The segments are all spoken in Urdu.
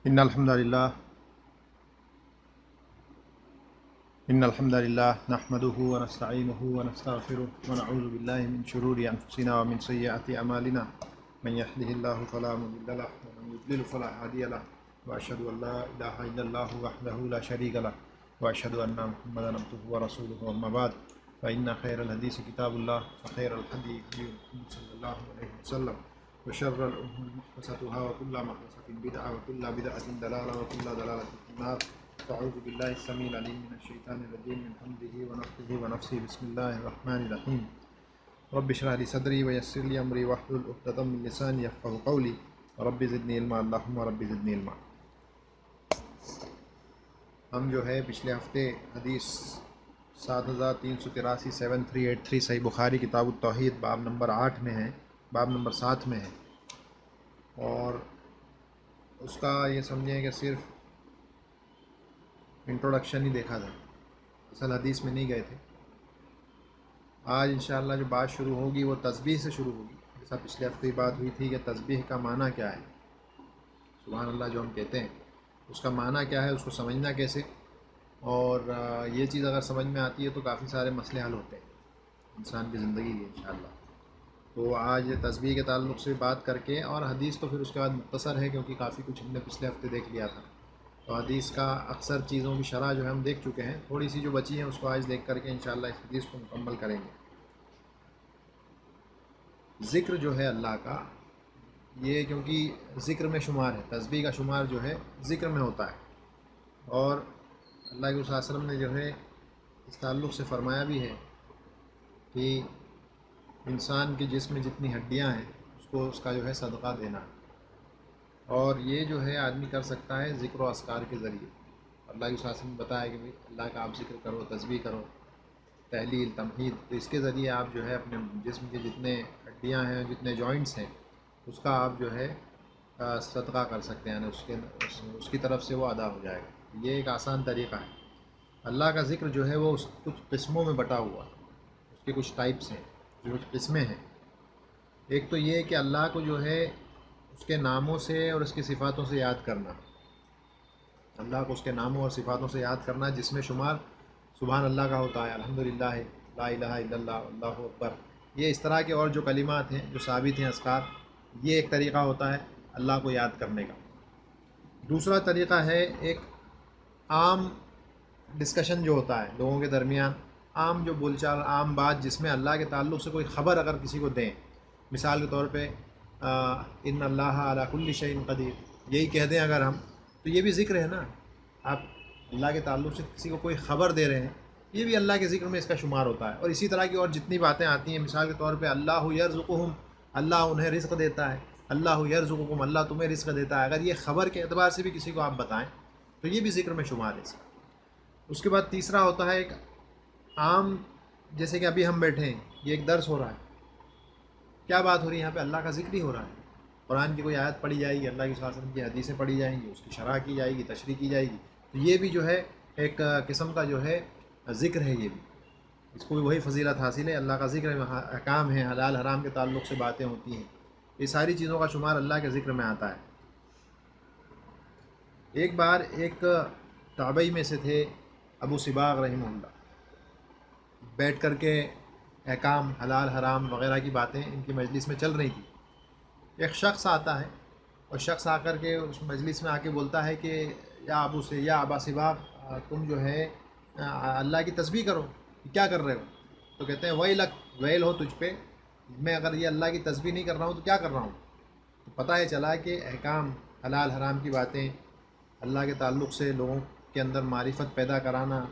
إن الحمد لله نحمده ونستعينه ونستغفره ونعوذ بالله من شرور أنفسنا ومن سيئات أعمالنا من يهده الله فلا مضل له ومن يضلل فلا هادي له وأشهد أن لا إله إلا الله وحده لا شريك له وأشهد أن محمدا عبده ورسوله أما بعد فإن خير الحديث كتاب الله وخير الهدي هدي محمد صلى الله عليه وسلم وشر الأمور محدثاتها وكل محدثة بدعة وكل بدعة ضلالة وكل ضلالة في النار. أعوذ بالله السميع العليم من الشيطان الرجيم من حمده ونفخه ونفسه. بسم الله الرحمن الرحيم. رب اشرح لي صدري ويسر لي أمري واحلل عقدة من لساني يفقهوا قولي رب زدني علما اللهم رب زدني علما. ہم جو ہے پچھلے ہفتے حدیث 7383 7383 صحیح بخاری کتاب التوحید باب نمبر 8 میں ہے، باب نمبر 7 میں ہے، اور اس کا یہ سمجھیں کہ صرف انٹروڈکشن ہی دیکھا تھا، اصل حدیث میں نہیں گئے تھے. آج انشاءاللہ جو بات شروع ہوگی وہ تسبیح سے شروع ہوگی. جیسا پچھلے ہفتے بات ہوئی تھی کہ تسبیح کا معنی کیا ہے، سبحان اللہ جو ہم کہتے ہیں اس کا معنی کیا ہے، اس کو سمجھنا کیسے، اور یہ چیز اگر سمجھ میں آتی ہے تو کافی سارے مسئلے حل ہوتے ہیں انسان کی زندگی کے انشاءاللہ. تو آج تسبیح کے تعلق سے بات کر کے، اور حدیث تو پھر اس کے بعد مختصر ہے کیونکہ کافی کچھ ہم نے پچھلے ہفتے دیکھ لیا تھا، تو حدیث کا اکثر چیزوں کی شرح جو ہے ہم دیکھ چکے ہیں، تھوڑی سی جو بچی ہیں اس کو آج دیکھ کر کے انشاءاللہ اس حدیث کو مکمل کریں گے. ذکر جو ہے اللہ کا، یہ کیونکہ ذکر میں شمار ہے، تسبیح کا شمار جو ہے ذکر میں ہوتا ہے، اور اللہ کے رسول صلی اللہ علیہ وسلم نے جو ہے اس تعلق سے فرمایا بھی ہے کہ انسان کے جسم میں جتنی ہڈیاں ہیں اس کو اس کا جو ہے صدقہ دینا، اور یہ جو ہے آدمی کر سکتا ہے ذکر و اذکار کے ذریعے. اللہ کے رسول صلی اللہ علیہ وسلم نے بتایا کہ اللہ کا آپ ذکر کرو، تسبیح کرو، تحلیل، تمہید، تو اس کے ذریعے آپ جو ہے اپنے جسم کے جتنے ہڈیاں ہیں، جتنے جوائنٹس ہیں، اس کا آپ جو ہے صدقہ کر سکتے ہیں، یعنی اس کی طرف سے وہ ادا ہو جائے گا. یہ ایک آسان طریقہ ہے. اللہ کا ذکر جو ہے وہ کچھ قسموں میں بٹا ہوا ہے، اس کے کچھ ٹائپس ہیں، جو کچھ قسمیں ہیں. ایک تو یہ کہ اللہ کو جو ہے اس کے ناموں سے اور اس کی صفاتوں سے یاد کرنا، اللہ کو اس کے ناموں اور صفاتوں سے یاد کرنا، جس میں شمار سبحان اللہ کا ہوتا ہے، الحمدللہ، لا الہ الا اللہ، اللہ اکبر. یہ اس طرح کے اور جو کلمات ہیں جو ثابت ہیں اذکار، یہ ایک طریقہ ہوتا ہے اللہ کو یاد کرنے کا. دوسرا طریقہ ہے ایک عام ڈسکشن جو ہوتا ہے لوگوں کے درمیان، عام جو بول چال، عام بات، جس میں اللہ کے تعلق سے کوئی خبر اگر کسی کو دیں، مثال کے طور پہ ان اللہ علی کل شیء قدیر، یہی کہہ دیں اگر ہم، تو یہ بھی ذکر ہے نا. آپ اللہ کے تعلق سے کسی کو کوئی خبر دے رہے ہیں، یہ بھی اللہ کے ذکر میں اس کا شمار ہوتا ہے. اور اسی طرح کی اور جتنی باتیں آتی ہیں، مثال کے طور پہ اللہ یرزقہم، اللہ انہیں رزق دیتا ہے، اللہ یرزقکم، اللہ تمہیں رزق دیتا ہے، اگر یہ خبر کے اعتبار سے بھی کسی کو آپ بتائیں تو یہ بھی ذکر میں شمار ہے اس کا. اس کے بعد تیسرا ہوتا ہے ایک عام، جیسے کہ ابھی ہم بیٹھے ہیں، یہ ایک درس ہو رہا ہے، کیا بات ہو رہی ہے یہاں پہ؟ اللہ کا ذکر ہی ہو رہا ہے. قرآن کی کوئی آیت پڑھی جائے گی، اللہ کی صلی اللہ علیہ وسلم کی حدیثیں پڑھی جائیں گی، اس کی شرح کی جائے گی، تشریح کی جائے گی، تو یہ بھی جو ہے ایک قسم کا جو ہے ذکر ہے. یہ بھی اس کو بھی وہی فضیلت حاصل ہے، اللہ کا ذکر ہے، احکام ہیں، حلال حرام کے تعلق سے باتیں ہوتی ہیں، یہ ساری چیزوں کا شمار اللہ کے ذکر میں آتا ہے. ایک بار ایک تابعی میں سے تھے ابو سباغ رحمہ اللہ، بیٹھ کر کے احکام، حلال حرام وغیرہ کی باتیں ان کی مجلس میں چل رہی تھی. ایک شخص آتا ہے، اور شخص آ کر کے اس مجلس میں آ کے بولتا ہے کہ یا ابا سباغ، تم جو ہے اللہ کی تسبیح کرو، کیا کر رہے ہو؟ تو کہتے ہیں ویلک، ویل ہو تجھ پہ، میں اگر یہ اللہ کی تسبیح نہیں کر رہا ہوں تو کیا کر رہا ہوں؟ تو پتہ ہے چلا کہ احکام، حلال حرام کی باتیں، اللہ کے تعلق سے لوگوں کے اندر معرفت پیدا کرانا،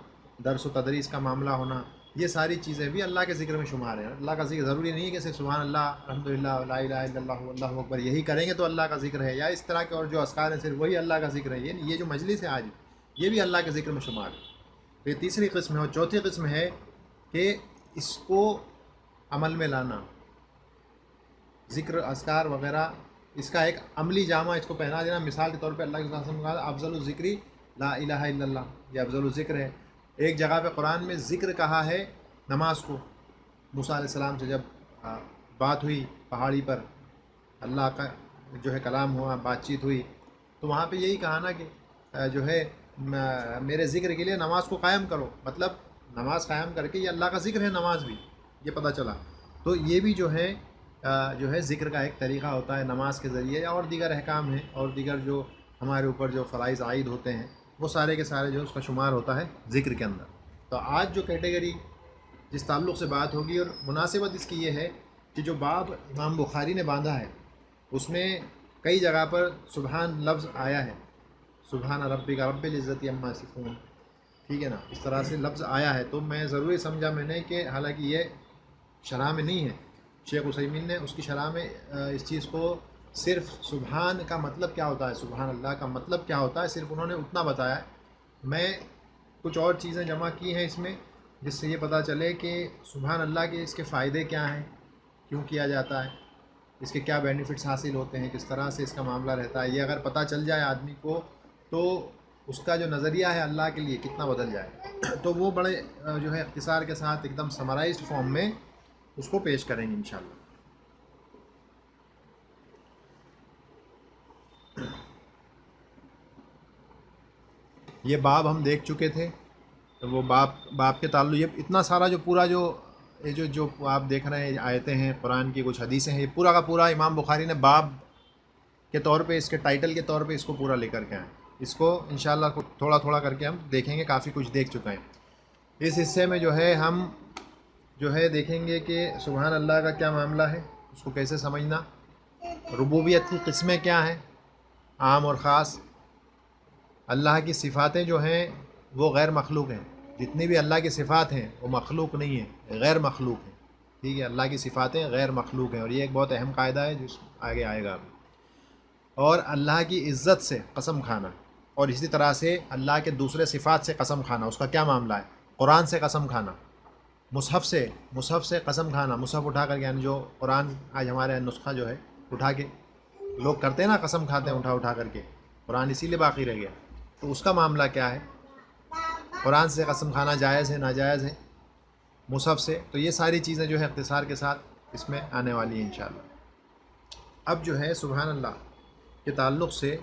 درس و تدریس کا معاملہ ہونا، یہ ساری چیزیں بھی اللہ کے ذکر میں شمار ہیں. اللہ کا ذکر ضروری نہیں ہے کہ صرف سبحان اللہ، الحمدللہ، لا الہ الا اللہ، اللہ اکبر یہی کریں گے تو اللہ کا ذکر ہے، یا اس طرح کے اور جو اذکار ہیں صرف وہی اللہ کا ذکر ہے. یہ جو مجلس ہے آج، یہ بھی اللہ کے ذکر میں شمار ہے. تو یہ تیسری قسم ہے. اور چوتھی قسم ہے کہ اس کو عمل میں لانا، ذکر، اذکار وغیرہ، اس کا ایک عملی جامہ اس کو پہنا دینا. مثال کے طور پہ اللہ کے صلی اللہ علیہ وسلم نے کہا افضل الذکری لا الہ الا اللہ، یہ افضل الذکر ہے. ایک جگہ پہ قرآن میں ذکر کہا ہے نماز کو. موسیٰ علیہ السلام سے جب بات ہوئی پہاڑی پر، اللہ کا جو ہے کلام ہوا، بات چیت ہوئی، تو وہاں پہ یہی کہا نا کہ جو ہے میرے ذکر کے لیے نماز کو قائم کرو، مطلب نماز قائم کر کے یہ اللہ کا ذکر ہے نماز بھی، یہ پتہ چلا۔ تو یہ بھی جو ہے ذکر کا ایک طریقہ ہوتا ہے نماز کے ذریعے، اور دیگر احکام ہیں اور دیگر جو ہمارے اوپر جو فرائض عائد ہوتے ہیں وہ سارے کے سارے جو اس کا شمار ہوتا ہے ذکر کے اندر۔ تو آج جو کیٹیگری جس تعلق سے بات ہوگی اور مناسبت اس کی یہ ہے کہ جو باب امام بخاری نے باندھا ہے اس میں کئی جگہ پر سبحان لفظ آیا ہے، سبحان ربک رب العزت عما یصفون، ٹھیک ہے نا، اس طرح سے لفظ آیا ہے۔ تو میں ضروری سمجھا میں نے کہ حالانکہ یہ شرح میں نہیں ہے، شیخ عثیمین نے اس کی شرح میں اس چیز کو صرف سبحان کا مطلب کیا ہوتا ہے، سبحان اللہ کا مطلب کیا ہوتا ہے، صرف انہوں نے اتنا بتایا ہے۔ میں کچھ اور چیزیں جمع کی ہیں اس میں جس سے یہ پتہ چلے کہ سبحان اللہ کے اس کے فائدے کیا ہیں، کیوں کیا جاتا ہے، اس کے کیا بینیفٹس حاصل ہوتے ہیں، کس طرح سے اس کا معاملہ رہتا ہے۔ یہ اگر پتہ چل جائے آدمی کو تو اس کا جو نظریہ ہے اللہ کے لیے کتنا بدل جائے۔ تو وہ بڑے جو ہے اختصار کے ساتھ ایک دم سمرائزڈ فارم میں اس کو پیش کریں گے انشاءاللہ۔ یہ باب ہم دیکھ چکے تھے، تو وہ باب کے تعلق یہ اتنا سارا جو پورا یہ جو آپ دیکھ رہے ہیں آیتیں ہیں قرآن کی، کچھ حدیثیں ہیں، یہ پورا کا پورا امام بخاری نے باب کے طور پہ اس کے ٹائٹل کے طور پہ اس کو پورا لے کر کے آئے۔ اس کو انشاءاللہ تھوڑا تھوڑا کر کے ہم دیکھیں گے، کافی کچھ دیکھ چکے ہیں۔ اس حصے میں جو ہے ہم جو ہے دیکھیں گے کہ سبحان اللہ کا کیا معاملہ ہے، اس کو کیسے سمجھنا، ربوبیت کی قسمیں کیا ہیں، عام اور خاص، اللہ کی صفاتیں جو ہیں وہ غیر مخلوق ہیں، جتنی بھی اللہ کی صفات ہیں وہ مخلوق نہیں ہیں، غیر مخلوق ہیں، ٹھیک ہے، اللہ کی صفاتیں غیر مخلوق ہیں، اور یہ ایک بہت اہم قاعدہ ہے جو آگے آئے گا ابھی۔ اور اللہ کی عزت سے قسم کھانا، اور اسی طرح سے اللہ کے دوسرے صفات سے قسم کھانا، اس کا کیا معاملہ ہے، قرآن سے قسم کھانا، مصحف سے قسم کھانا، مصحف اٹھا کر کے، یعنی جو قرآن آج ہمارے نسخہ جو ہے اٹھا کے لوگ کرتے ہیں نا، قسم کھاتے ہیں اٹھا کر کے، قرآن اسی لیے باقی رہ گیا، تو اس کا معاملہ کیا ہے، قرآن سے قسم کھانا جائز ہے ناجائز ہے، مصحف سے، تو یہ ساری چیزیں جو ہے اختصار کے ساتھ اس میں آنے والی ہیں انشاءاللہ۔ اب جو ہے سبحان اللہ کے تعلق سے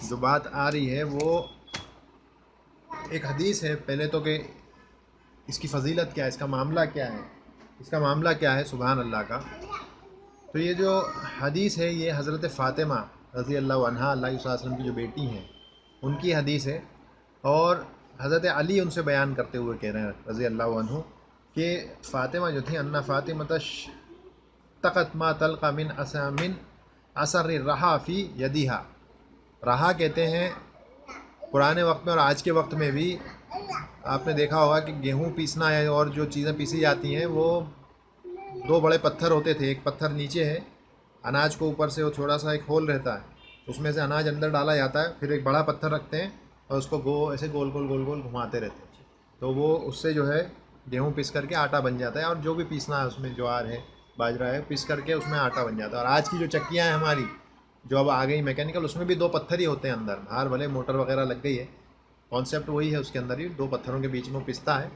جو بات آ رہی ہے وہ ایک حدیث ہے پہلے تو، کہ اس کی فضیلت کیا ہے، اس کا معاملہ کیا ہے، اس کا معاملہ کیا ہے سبحان اللہ کا۔ تو یہ جو حدیث ہے یہ حضرت فاطمہ رضی اللہ عنہا، اللہ صلی اللہ علیہ وسلم کی جو بیٹی ہیں ان کی حدیث ہے، اور حضرت علی ان سے بیان کرتے ہوئے کہہ رہے ہیں رضی اللہ عنہ کہ فاطمہ جو تھیں، ان فاطمہ تقت ما تلقى من اثر الرحا فی یدیہا، رہا کہتے ہیں پرانے وقت میں اور آج کے وقت میں بھی آپ نے دیکھا ہوگا کہ گیہوں پیسنا ہے اور جو چیزیں پیسی جاتی ہیں وہ دو بڑے پتھر ہوتے تھے، ایک پتھر نیچے ہے، اناج کو اوپر سے وہ چھوٹا سا ایک ہول رہتا ہے، اس میں سے اناج اندر ڈالا جاتا ہے، پھر ایک بڑا پتھر رکھتے ہیں اور اس کو ایسے گول گول گھماتے رہتے ہیں، تو وہ اس سے جو ہے گیہوں پیس کر کے آٹا بن جاتا ہے، اور جو بھی پیسنا ہے اس میں جوار ہے باجرہ ہے پیس کر کے اس میں آٹا بن جاتا ہے۔ اور آج کی جو چکیاں ہیں ہماری جو اب آ گئی میکینیکل، اس میں بھی دو پتھر ہی ہوتے ہیں اندر، باہر بھلے موٹر وغیرہ لگ گئی ہے، کانسیپٹ وہی ہے، اس کے اندر ہی دو پتھروں کے بیچ میں پستا ہے،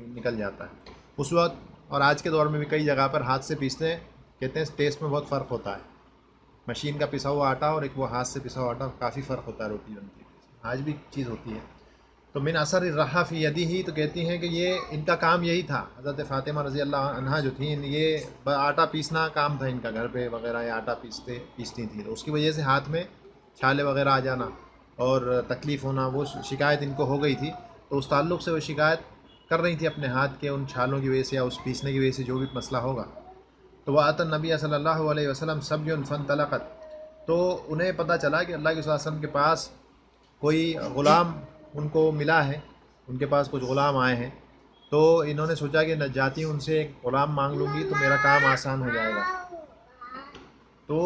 نکل جاتا ہے اس وقت۔ اور آج کے دور میں بھی کئی جگہ پر ہاتھ سے پیستے ہیں، کہتے ہیں ٹیسٹ میں بہت فرق ہوتا ہے، مشین کا پسا ہوا آٹا اور ایک وہ ہاتھ سے پسا ہوا آٹا، کافی فرق ہوتا ہے روٹی بنتی ہے، آج بھی چیز ہوتی ہے۔ تو من اثر الرحا فی یدیہ، تو کہتی ہیں کہ یہ ان کا کام یہی تھا، حضرت فاطمہ رضی اللہ عنہا جو تھیں، یہ آٹا پیسنا کام تھا ان کا، گھر پہ وغیرہ یہ آٹا پیستی تھیں، تو اس کی وجہ سے ہاتھ میں چھالے وغیرہ آ جانا اور تکلیف ہونا، وہ شکایت ان کو ہو گئی تھی، تو اس تعلق سے وہ شکایت کر رہی تھی اپنے ہاتھ کے ان چھالوں کی وجہ سے یا اس پیسنے کی وجہ سے، جو بھی مسئلہ ہوگا۔ تو وہ آتا نبی صلی اللہ علیہ وسلم سب جو فانطلقت، تو انہیں پتہ چلا کہ اللہ کے صلی اللہ علیہ وسلم کے پاس کوئی غلام ان کو ملا ہے، ان کے پاس کچھ غلام آئے ہیں، تو انہوں نے سوچا کہ جاتی ان سے ایک غلام مانگ لوں گی تو میرا کام آسان ہو جائے گا، تو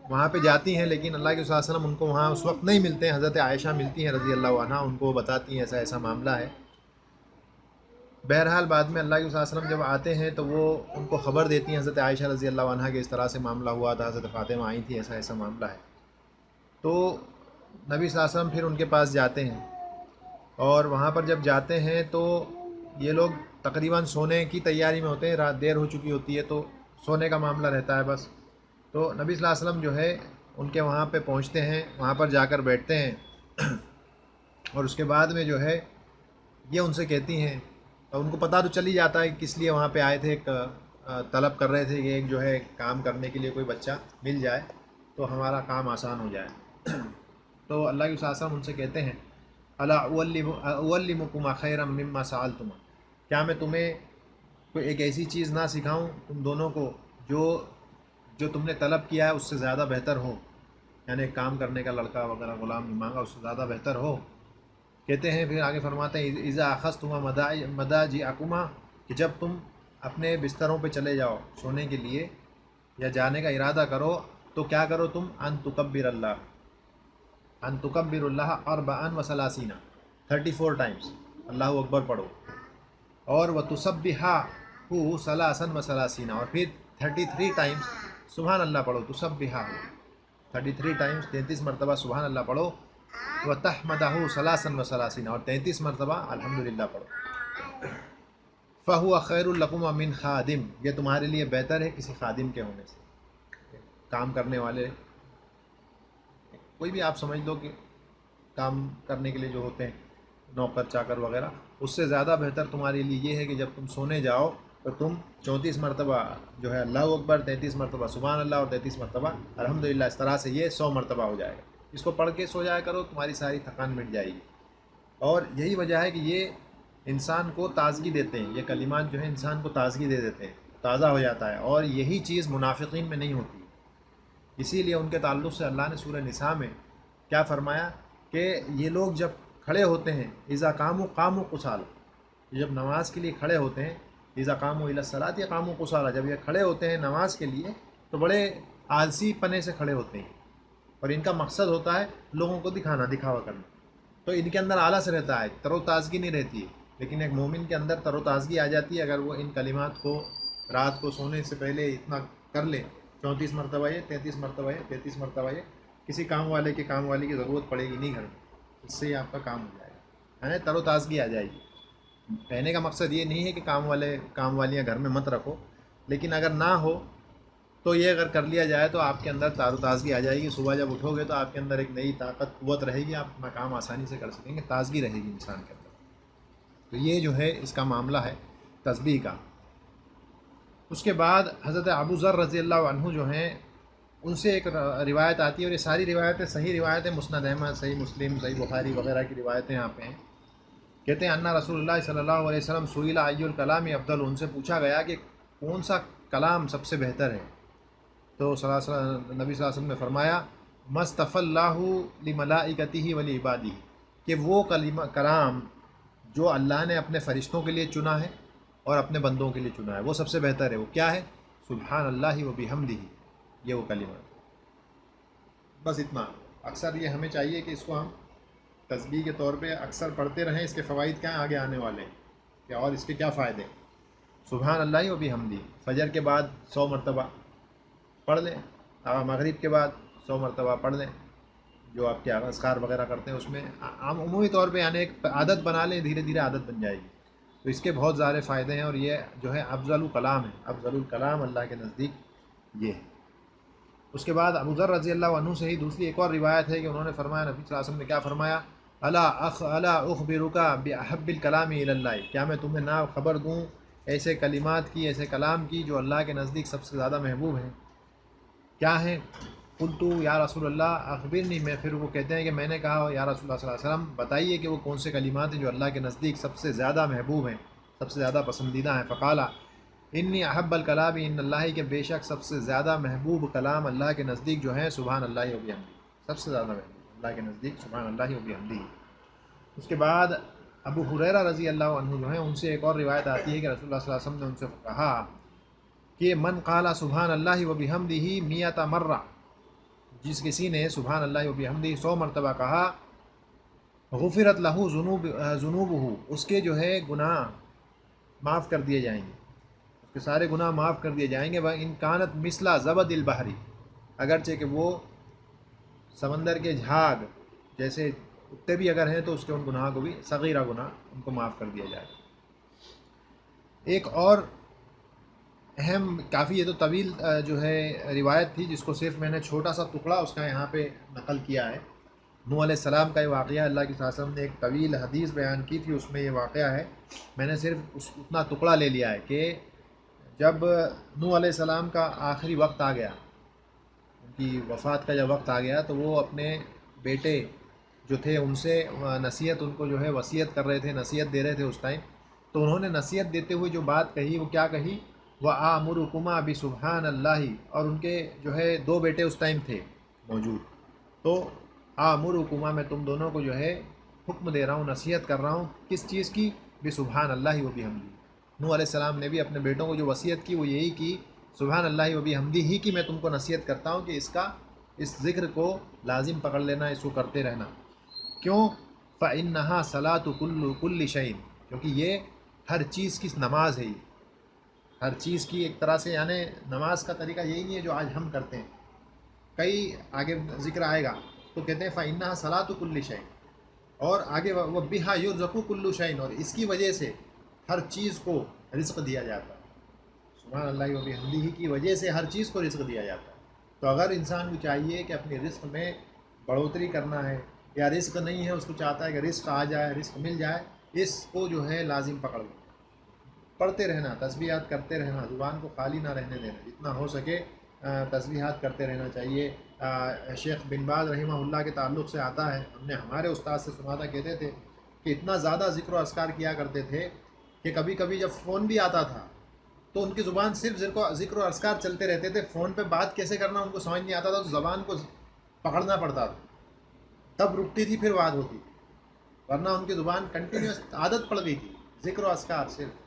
وہاں پہ جاتی ہیں، لیکن اللہ کے صلی اللہ علیہ وسلم ان کو وہاں اس وقت نہیں ملتے ہیں، حضرت عائشہ ملتی ہیں رضی اللہ عنہا، ان کو بتاتی ہیں ایسا ایسا معاملہ ہے۔ بہرحال بعد میں اللہ کے صلی اللہ علیہ وسلم جب آتے ہیں تو وہ ان کو خبر دیتی ہیں حضرت عائشہ رضی اللہ عنہا کہ اس طرح سے معاملہ ہوا تھا، حضرت فاطمہ آئی تھی، ایسا ایسا معاملہ ہے، تو نبی صلی اللہ علیہ وسلم پھر ان کے پاس جاتے ہیں، اور وہاں پر جب جاتے ہیں تو یہ لوگ تقریباً سونے کی تیاری میں ہوتے ہیں، رات دیر ہو چکی ہوتی ہے تو سونے کا معاملہ رہتا ہے بس، تو نبی صلی اللہ علیہ وسلم جو ہے ان کے وہاں پہ پہنچتے ہیں، وہاں پر جا کر بیٹھتے ہیں اور اس کے بعد میں جو ہے یہ ان سے کہتی ہیں، اور ان کو پتہ تو چل ہی جاتا ہے کہ کس لیے وہاں پہ آئے تھے، ایک طلب کر رہے تھے کہ ایک جو ہے کام کرنے کے لیے کوئی بچہ مل جائے تو ہمارا کام آسان ہو جائے۔ تو اللہ کے وسلم ان سے کہتے ہیں الا اعلمکما خیرا مما سألتما، کیا میں تمہیں کوئی ایک ایسی چیز نہ سکھاؤں تم دونوں کو جو تم نے طلب کیا ہے اس سے زیادہ بہتر ہو، یعنی کام کرنے کا لڑکا وغیرہ غلام مانگا اس سے زیادہ بہتر ہو۔ کہتے ہیں پھر آگے فرماتے ہیں اذا اخذتما مضاجعکما، کہ جب تم اپنے بستروں پہ چلے جاؤ سونے کے لیے یا جانے کا ارادہ کرو تو کیا کرو تم، ان تکبر اللہ اربعا و ثلاثین، 34 ٹائمز اللہ اکبر پڑھو، اور وتسبحہ ثلاثا و ثلاثین، اور پھر 33 ٹائمز سبحان اللہ پڑھو، تسبحہ 33 ٹائمز 33 مرتبہ سبحان اللہ پڑھو، وتحمدہ ثلاثا و ثلاثین، اور 33 مرتبہ الحمدللہ پڑھو۔ فہو خیر لکم من خادم، یہ تمہارے لیے بہتر ہے کسی خادم کے ہونے سے، کام کرنے والے، کوئی بھی آپ سمجھ لو کہ کام کرنے کے لیے جو ہوتے ہیں نوکر چاکر وغیرہ، اس سے زیادہ بہتر تمہارے لیے یہ ہے کہ جب تم سونے جاؤ تو تم 34 مرتبہ جو ہے اللہ اکبر، 33 مرتبہ سبحان اللہ اور 33 مرتبہ الحمدللہ، اس طرح سے یہ 100 مرتبہ ہو جائے گا۔ اس کو پڑھ کے سو جایا کرو، تمہاری ساری تھکان مٹ جائے گی۔ اور یہی وجہ ہے کہ یہ انسان کو تازگی دیتے ہیں، یہ کلمات جو ہیں انسان کو تازگی دے دیتے ہیں، تازہ ہو جاتا ہے، اور یہی چیز منافقین میں نہیں ہوتی۔ اسی لیے ان کے تعلق سے اللہ نے سورہ نساء میں کیا فرمایا کہ یہ لوگ جب کھڑے ہوتے ہیں اذا قاموا کسالى، جب نماز کے لیے کھڑے ہوتے ہیں، اذا قاموا الى الصلاة قاموا کسالى، جب یہ کھڑے ہوتے ہیں نماز کے لیے تو بڑے آلسی پنے سے کھڑے ہوتے ہیں، اور ان کا مقصد ہوتا ہے لوگوں کو دکھاوا کرنا، تو ان کے اندر آلس رہتا ہے، تر و تازگی نہیں رہتی ہے۔ لیکن ایک مومن کے اندر تر و تازگی آ جاتی ہے اگر وہ ان کلمات کو رات کو سونے سے پہلے اتنا کر لے، 34 مرتبہ یہ، 33 مرتبہ یہ، 33 مرتبہ یہ، کسی کام والی کی ضرورت پڑے گی نہیں گھر میں، اس سے ہی آپ کا کام ہو جائے گا، یعنی تر و تازگی آ جائے گی۔ کہنے کا مقصد یہ نہیں ہے کہ کام والیاں گھر میں مت رکھو، لیکن اگر نہ ہو تو یہ اگر کر لیا جائے تو آپ کے اندر تر و تازگی آ جائے گی، صبح جب اٹھو گے تو آپ کے اندر ایک نئی طاقت قوت رہے گی، آپ اپنا کام آسانی سے کر سکیں گے، تازگی رہے گی انسان کے اندر۔ تو یہ جو ہے اس کا معاملہ ہے تسبیح کا۔ اس کے بعد حضرت ابو ذر رضی اللہ عنہ جو ہیں ان سے ایک روایت آتی ہے، اور یہ ساری روایتیں صحیح روایتیں، مسند احمد، صحیح مسلم، صحیح بخاری وغیرہ کی روایتیں یہاں پہ ہیں۔ کہتے ہیں انّا رسول اللہ صلی اللہ علیہ وسلم سئل ای الکلام افضل، ان سے پوچھا گیا کہ کون سا کلام سب سے بہتر ہے، تو نبی صلی اللہ علیہ وسلم نے فرمایا مصطفی اللہ لملائکتہ ولعبادہ، کہ وہ کلام جو اللہ نے اپنے فرشتوں کے لیے چنا ہے اور اپنے بندوں کے لیے چنا ہے، وہ سب سے بہتر ہے۔ وہ کیا ہے؟ سبحان اللہ و بحمدہ، یہ وہ کلمہ۔ بس اتنا، اکثر یہ ہمیں چاہیے کہ اس کو ہم تسبیح کے طور پہ اکثر پڑھتے رہیں۔ اس کے فوائد کیا ہیں آگے آنے والے ہیں کہ اور اس کے کیا فائدے ہیں۔ سبحان اللہ و بحمدہ فجر کے بعد 100 مرتبہ پڑھ لیں، مغرب کے بعد 100 مرتبہ پڑھ لیں، جو آپ کے اذکار وغیرہ کرتے ہیں اس میں عام عمومی طور پہ، یعنی ایک عادت بنا لیں، دھیرے دھیرے عادت بن جائے گی۔ تو اس کے بہت سارے فائدے ہیں، اور یہ جو ہے افضل الکلام ہے، افضل الکلام اللہ کے نزدیک یہ ہے۔ اس کے بعد ابو ذر رضی اللہ عنہ سے ہی دوسری ایک اور روایت ہے کہ انہوں نے فرمایا، نبی صلی اللہ علیہ وسلم نے کیا فرمایا، الا اخبرک باحب الکلام الی اللہ، کیا میں تمہیں نہ خبر دوں ایسے کلمات کی، ایسے کلام کی جو اللہ کے نزدیک سب سے زیادہ محبوب ہیں، کیا ہیں؟ قلت یا رسول اللہ اخبرنی، میں پھر وہ کہتے ہیں کہ میں نے کہا یا رسول اللہ صلی اللہ علیہ وسلم بتائیے کہ وہ کون سے کلمات ہیں جو اللہ کے نزدیک سب سے زیادہ محبوب ہیں، سب سے زیادہ پسندیدہ ہیں۔ فقالا انی احب الکلام ان اللہ، کہ بے شک سب سے زیادہ محبوب کلام اللہ کے نزدیک جو ہے سبحان اللہ و بحمدہ، سب سے زیادہ محبوب اللہ کے نزدیک سبحان اللہ و بحمدہ۔ اس کے بعد ابو ہریرہ رضی اللہ عنہ جو ہیں ان سے ایک اور روایت آتی ہے کہ رسول اللہ صلی اللہ علیہ وسلم نے ان سے کہا کہ من قال سبحان اللہ و بحمدہ 100 مرہ، جس کسی نے سبحان اللہ و بحمدہ 100 مرتبہ کہا، غفرت لہ ذنوبہ، اس کے جو ہے گناہ معاف کر دیے جائیں گے، اس کے سارے گناہ معاف کر دیے جائیں گے۔ وَإِن كَانَتْ مِثْلَ زَبَدِ الْبَحْرِ، اگرچہ کہ وہ سمندر کے جھاگ جیسے کتے بھی اگر ہیں تو اس کے ان گناہ کو بھی، صغیرہ گناہ ان کو معاف کر دیا جائے۔ ایک اور اہم کافی، یہ تو طویل جو ہے روایت تھی، جس کو صرف میں نے چھوٹا سا ٹکڑا اس کا یہاں پہ نقل کیا ہے۔ نوح علیہ السلام کا یہ واقعہ، اللہ کے وسلم نے ایک طویل حدیث بیان کی تھی، اس میں یہ واقعہ ہے۔ میں نے صرف اتنا ٹکڑا لے لیا ہے کہ جب نوح علیہ السلام کا آخری وقت آ گیا، ان کی وفات کا جب وقت آ گیا، تو وہ اپنے بیٹے جو تھے ان سے نصیحت، ان کو جو ہے وصیت کر رہے تھے، نصیحت دے رہے تھے اس ٹائم۔ تو انہوں نے نصیحت دیتے ہوئے جو بات کہی، وہ کیا کہی؟ وَآمُرُكُمَا بِسُبْحَانَ اللّہ، اور ان کے جو ہے دو بیٹے اس ٹائم تھے موجود۔ تو آمُرُكُمَا، میں تم دونوں کو جو ہے حکم دے رہا ہوں، نصیحت کر رہا ہوں، کس چیز کی؟ بسبحان اللہ و بحمدہ۔ نوح علیہ السلام نے بھی اپنے بیٹوں کو جو وصیت کی وہ یہی کی، سبحان اللہ و بحمدہ ہی کی میں تم کو نصیحت کرتا ہوں کہ اس ذکر کو لازم پکڑ لینا، اس کو کرتے رہنا۔ کیوں؟ فَإِنَّهَا صَلَاةُ كُلِّ شَيْءٍ، کیونکہ یہ ہر چیز کی نماز ہے، ہر چیز کی ایک طرح سے، یعنی نماز کا طریقہ یہی نہیں ہے جو آج ہم کرتے ہیں، کئی آگے ذکر آئے گا تو کہتے ہیں فَإِنَّهَا صَلَاةُ كُلِّ شَيْءٍ، اور آگے وَبِّهَا يُرْزَقُ كُلُّ شَيْءٍ، اور اس کی وجہ سے ہر چیز کو رزق دیا جاتا ہے۔ سبحان اللہ و بحمدہ کی وجہ سے ہر چیز کو رزق دیا جاتا ہے۔ تو اگر انسان کو چاہیے کہ اپنے رزق میں بڑھوتری کرنا ہے، یا رزق نہیں ہے اس کو چاہتا ہے کہ رزق آ جائے، رزق مل جائے، اس کو جو ہے لازم پکڑ لو، پڑھتے رہنا، تسبیحات کرتے رہنا، زبان کو خالی نہ رہنے دینا، جتنا ہو سکے تسبیحات کرتے رہنا چاہیے۔ شیخ بن باز رحمہ اللہ کے تعلق سے آتا ہے، ہم نے ہمارے استاد سے سنا تھا، کہتے تھے کہ اتنا زیادہ ذکر و اذکار کیا کرتے تھے کہ کبھی کبھی جب فون بھی آتا تھا تو ان کی زبان صرف ذکر و اذکار چلتے رہتے تھے، فون پہ بات کیسے کرنا ان کو سمجھ نہیں آتا تھا، تو زبان کو پکڑنا پڑتا تھا، تب رکتی تھی، پھر بات ہوتی تھی، ورنہ ان کی زبان کنٹینیوس عادت پڑ گئی تھی ذکر و اذکار، صرف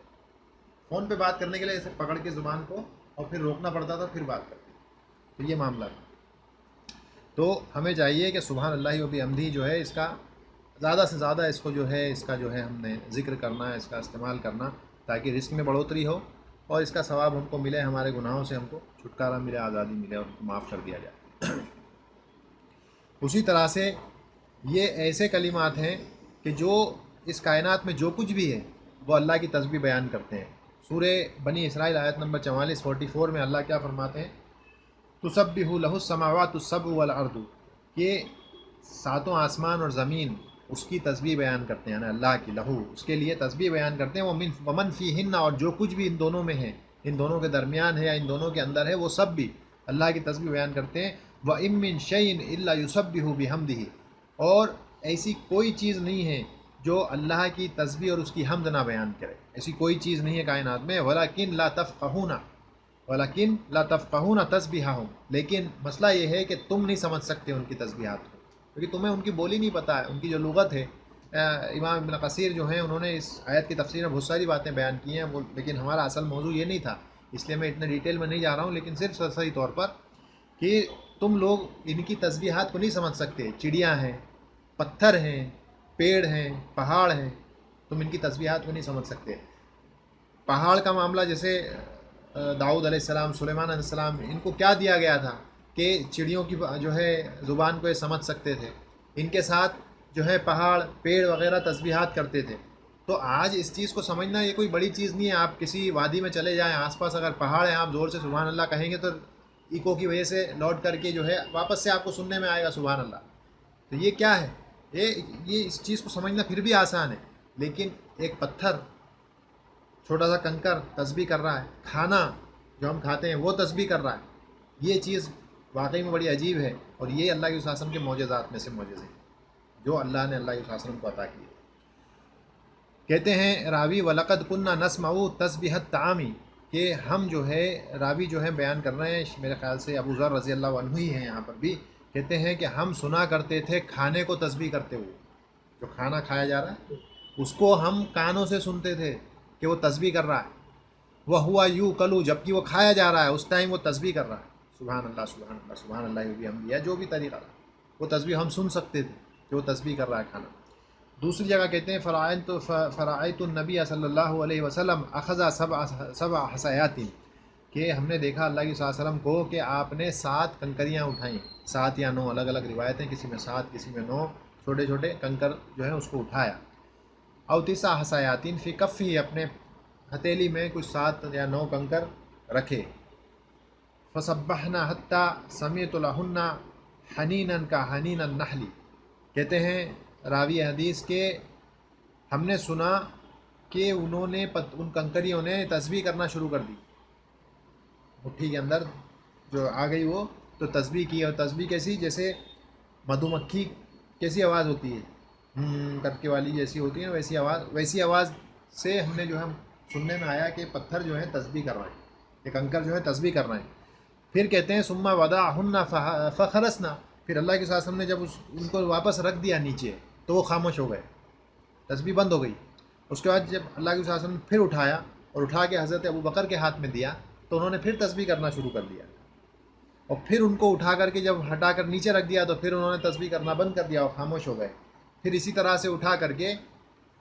فون پہ بات کرنے کے لیے ایسے پکڑ کے زبان کو، اور پھر روکنا پڑتا تھا، پھر بات کرتے تھے۔ تو یہ معاملہ تھا۔ تو ہمیں چاہیے کہ سبحان اللہ و بحمدہ جو ہے، اس کا زیادہ سے زیادہ اس کو جو ہے، اس کا جو ہے ہم نے ذکر کرنا ہے، اس کا استعمال کرنا، تاکہ رزق میں بڑھوتری ہو، اور اس کا ثواب ہم کو ملے، ہمارے گناہوں سے ہم کو چھٹکارا ملے، آزادی ملے، اور ان کو معاف کر دیا جائے۔ اسی طرح سے یہ ایسے کلمات ہیں کہ جو اس کائنات میں جو کچھ بھی ہے وہ اللہ کی تسبیح بیان کرتے ہیں۔ سورہ بنی اسرائیل آیت نمبر 44 میں اللہ کیا فرماتے ہیں؟ تسبح لہ السماوات السبع والارض، کہ ساتوں آسمان اور زمین اس کی تسبیح بیان کرتے ہیں، یعنی اللہ کی، لہو، اس کے لیے تسبیح بیان کرتے ہیں۔ ومن فیہن، اور جو کچھ بھی ان دونوں میں ہے، ان دونوں کے درمیان ہے یا ان دونوں کے اندر ہے، وہ سب بھی اللہ کی تسبیح بیان کرتے ہیں۔ وَإِن مِّن شَيْءٍ إِلَّا يُسَبِّحُ بِحَمْدِهِ، اور ایسی کوئی چیز نہیں ہے جو اللہ کی تسبیح اور اس کی حمد نہ بیان کرے، ایسی کوئی چیز نہیں ہے کائنات میں۔ وَلَكِن لَا تَفْقَهُونَ ولیکن لا تفقہون تسبیحہم، لیکن مسئلہ یہ ہے کہ تم نہیں سمجھ سکتے ان کی تسبیحات کو، کیونکہ تمہیں ان کی بولی نہیں پتہ ہے، ان کی جو لغت ہے۔ امام ابن کثیر جو ہیں، انہوں نے اس آیت کی تفسیر میں بہت ساری باتیں بیان کی ہیں، لیکن ہمارا اصل موضوع یہ نہیں تھا، اس لیے میں اتنے ڈیٹیل میں نہیں جا رہا ہوں، لیکن صرف سرسری طور پر کہ تم لوگ ان کی تسبیحات کو نہیں سمجھ سکتے، چڑیاں ہیں، پتھر ہیں، پیڑ ہیں، پہاڑ ہیں، تم ان کی تسبیحات کو نہیں سمجھ سکتے۔ پہاڑ کا معاملہ، جیسے داؤد علیہ السلام، سلیمان علیہ السلام، ان کو کیا دیا گیا تھا کہ چڑیوں کی جو ہے زبان کو یہ سمجھ سکتے تھے، ان کے ساتھ جو ہے پہاڑ، پیڑ وغیرہ تسبیحات کرتے تھے۔ تو آج اس چیز کو سمجھنا یہ کوئی بڑی چیز نہیں ہے، آپ کسی وادی میں چلے جائیں، آس پاس اگر پہاڑ ہیں، آپ زور سے سبحان اللہ کہیں گے تو ایکو کی وجہ سے لوٹ کر کے جو ہے واپس سے آپ کو سننے میں آئے گا سبحان اللہ۔ تو یہ کیا ہے؟ یہ اس چیز کو سمجھنا پھر بھی آسان ہے، لیکن ایک پتھر، چھوٹا سا کنکر تسبیح کر رہا ہے، کھانا جو ہم کھاتے ہیں وہ تسبیح کر رہا ہے، یہ چیز واقعی میں بڑی عجیب ہے، اور یہ اللہ کے وسلم کے معجزات میں سے معجزے ہیں جو اللہ نے اللہ کے وسلم کو عطا کیے۔ کہتے ہیں راوی وَلَقَدْ كُنَّا نَسْمَعُ تَسْبِيحَ الطَّعَامِ، کہ ہم جو ہے، راوی جو ہے بیان کر رہے ہیں، میرے خیال سے ابو ذر رضی اللہ عنہ ہی ہیں یہاں پر بھی، کہتے ہیں کہ ہم سنا کرتے تھے کھانے کو تسبیح کرتے ہوئے، جو کھانا کھایا جا رہا ہے اس کو ہم کانوں سے سنتے تھے کہ وہ تسبیح کر رہا ہے، وہ ہوا یو کلو، جب کہ وہ کھایا جا رہا ہے اس ٹائم وہ تسبیح کر رہا ہے، سبحان اللہ سبحان اللہ سبحان اللہ وبحمدہ، یا جو بھی طریقہ رہا وہ تسبیح ہم سن سکتے تھے کہ وہ تسبیح کر رہا ہے کھانا۔ دوسری جگہ کہتے ہیں فرائیت النبی صلی اللہ علیہ وسلم اخذ سبع حصیات، کہ ہم نے دیکھا اللہ کے صلی اللہ علیہ وسلم کو کہ آپ نے 7 کنکریاں اٹھائیں، 7 یا 9 الگ الگ روایتیں، کسی میں 7 کسی میں 9 چھوٹے چھوٹے کنکر جو ہیں اس کو اٹھایا۔ او 9 حصیات فی کفہ، اپنے ہتھیلی میں کچھ 7 یا 9 کنکر رکھے. فسبحنا حتی سمیت لہن حنینا کا حنین النحل. کہتے ہیں راوی حدیث کے ہم نے سنا کہ انہوں نے ان کنکریوں نے تسبیح کرنا شروع کر دی. مٹھی کے اندر جو آ گئی وہ تو تسبیح کی. اور تسبیح کیسی؟ جیسے مدھو مکھی کیسی آواز ہوتی ہے کر کے والی جیسی ہوتی ہے ویسی آواز سے ہم نے جو ہم سننے میں آیا کہ پتھر جو ہے تسبیح کر رہے ہیں، یہ کنکر جو ہے تسبیح کر رہے ہیں. پھر کہتے ہیں ثم ودعہن فخرسنا. پھر اللہ کے ساتھ ہم نے جب ان کو واپس رکھ دیا نیچے تو وہ خاموش ہو گئے، تسبیح بند ہو گئی. اس کے بعد جب اللہ کے ساتھ نے پھر اٹھایا اور اٹھا کے حضرت ابو بکر کے ہاتھ میں دیا تو انہوں نے پھر تسبیح کرنا شروع کر دیا. اور پھر ان کو اٹھا کر کے جب ہٹا کر نیچے رکھ دیا تو پھر انہوں نے تسبیح کرنا بند کر دیا اور خاموش ہو گئے. پھر اسی طرح سے اٹھا کر کے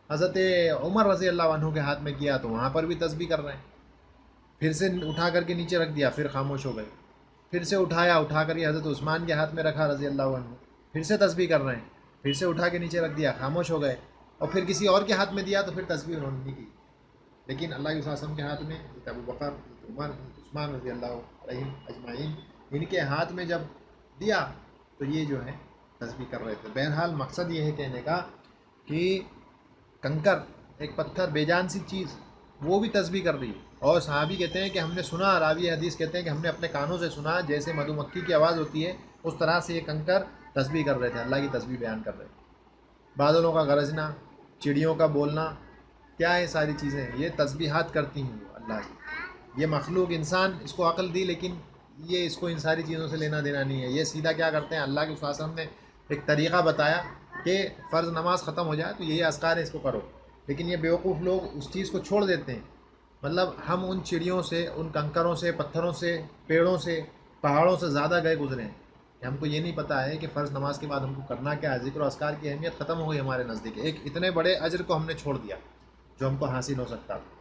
حضرت عمر رضی اللہ عنہ کے ہاتھ میں کیا تو وہاں پر بھی تسبیح کر رہے ہیں. پھر سے اٹھا کر کے نیچے رکھ دیا پھر خاموش ہو گئے. پھر سے اٹھا کر کے حضرت عثمان کے ہاتھ میں رکھا رضی اللہ عنہ، پھر سے تسبیح کر رہے ہیں. پھر سے اٹھا کے نیچے رکھ دیا خاموش ہو گئے. اور پھر کسی اور کے ہاتھ میں دیا تو پھر تسبیح انہوں نے نہیں کی. لیکن اللہ کے وسلم کے ہاتھ میں ابو بکر، عمر، عثمان رضی اللہ علیہم اجمعین، ان کے ہاتھ میں جب دیا تو یہ جو ہے تسبیح کر رہے تھے. بہرحال مقصد یہ ہے کہنے کا کہ کنکر ایک پتھر بے جان سی چیز وہ بھی تسبیح کر رہی ہے. اور صحابی کہتے ہیں کہ ہم نے سنا، راوی حدیث کہتے ہیں کہ ہم نے اپنے کانوں سے سنا جیسے مدھو مکھی کی آواز ہوتی ہے اس طرح سے یہ کنکر تسبیح کر رہے تھے، اللہ کی تسبیح بیان کر رہے تھے. بادلوں کا گرجنا، چڑیوں کا بولنا، کیا ہے ساری چیزیں یہ تسبیحات کرتی ہیں اللہ کی. یہ مخلوق انسان اس کو عقل دی لیکن یہ اس کو ان ساری چیزوں سے لینا دینا نہیں ہے. یہ سیدھا کیا کرتے ہیں، اللہ کے وسلم نے ایک طریقہ بتایا کہ فرض نماز ختم ہو جائے تو یہی اذکار ہے اس کو کرو. لیکن یہ بیوقوف لوگ اس چیز کو چھوڑ دیتے ہیں. مطلب ہم ان چڑیوں سے، ان کنکروں سے، پتھروں سے، پیڑوں سے، پہاڑوں سے زیادہ گئے گزرے ہیں کہ ہم کو یہ نہیں پتہ ہے کہ فرض نماز کے بعد ہم کو کرنا کیا ہے. ذکر و اذکار کی اہمیت ختم ہو گئی ہمارے نزدیک. ایک اتنے بڑے اجر کو ہم نے چھوڑ دیا جو ہم کو حاصل ہو سکتا تھا.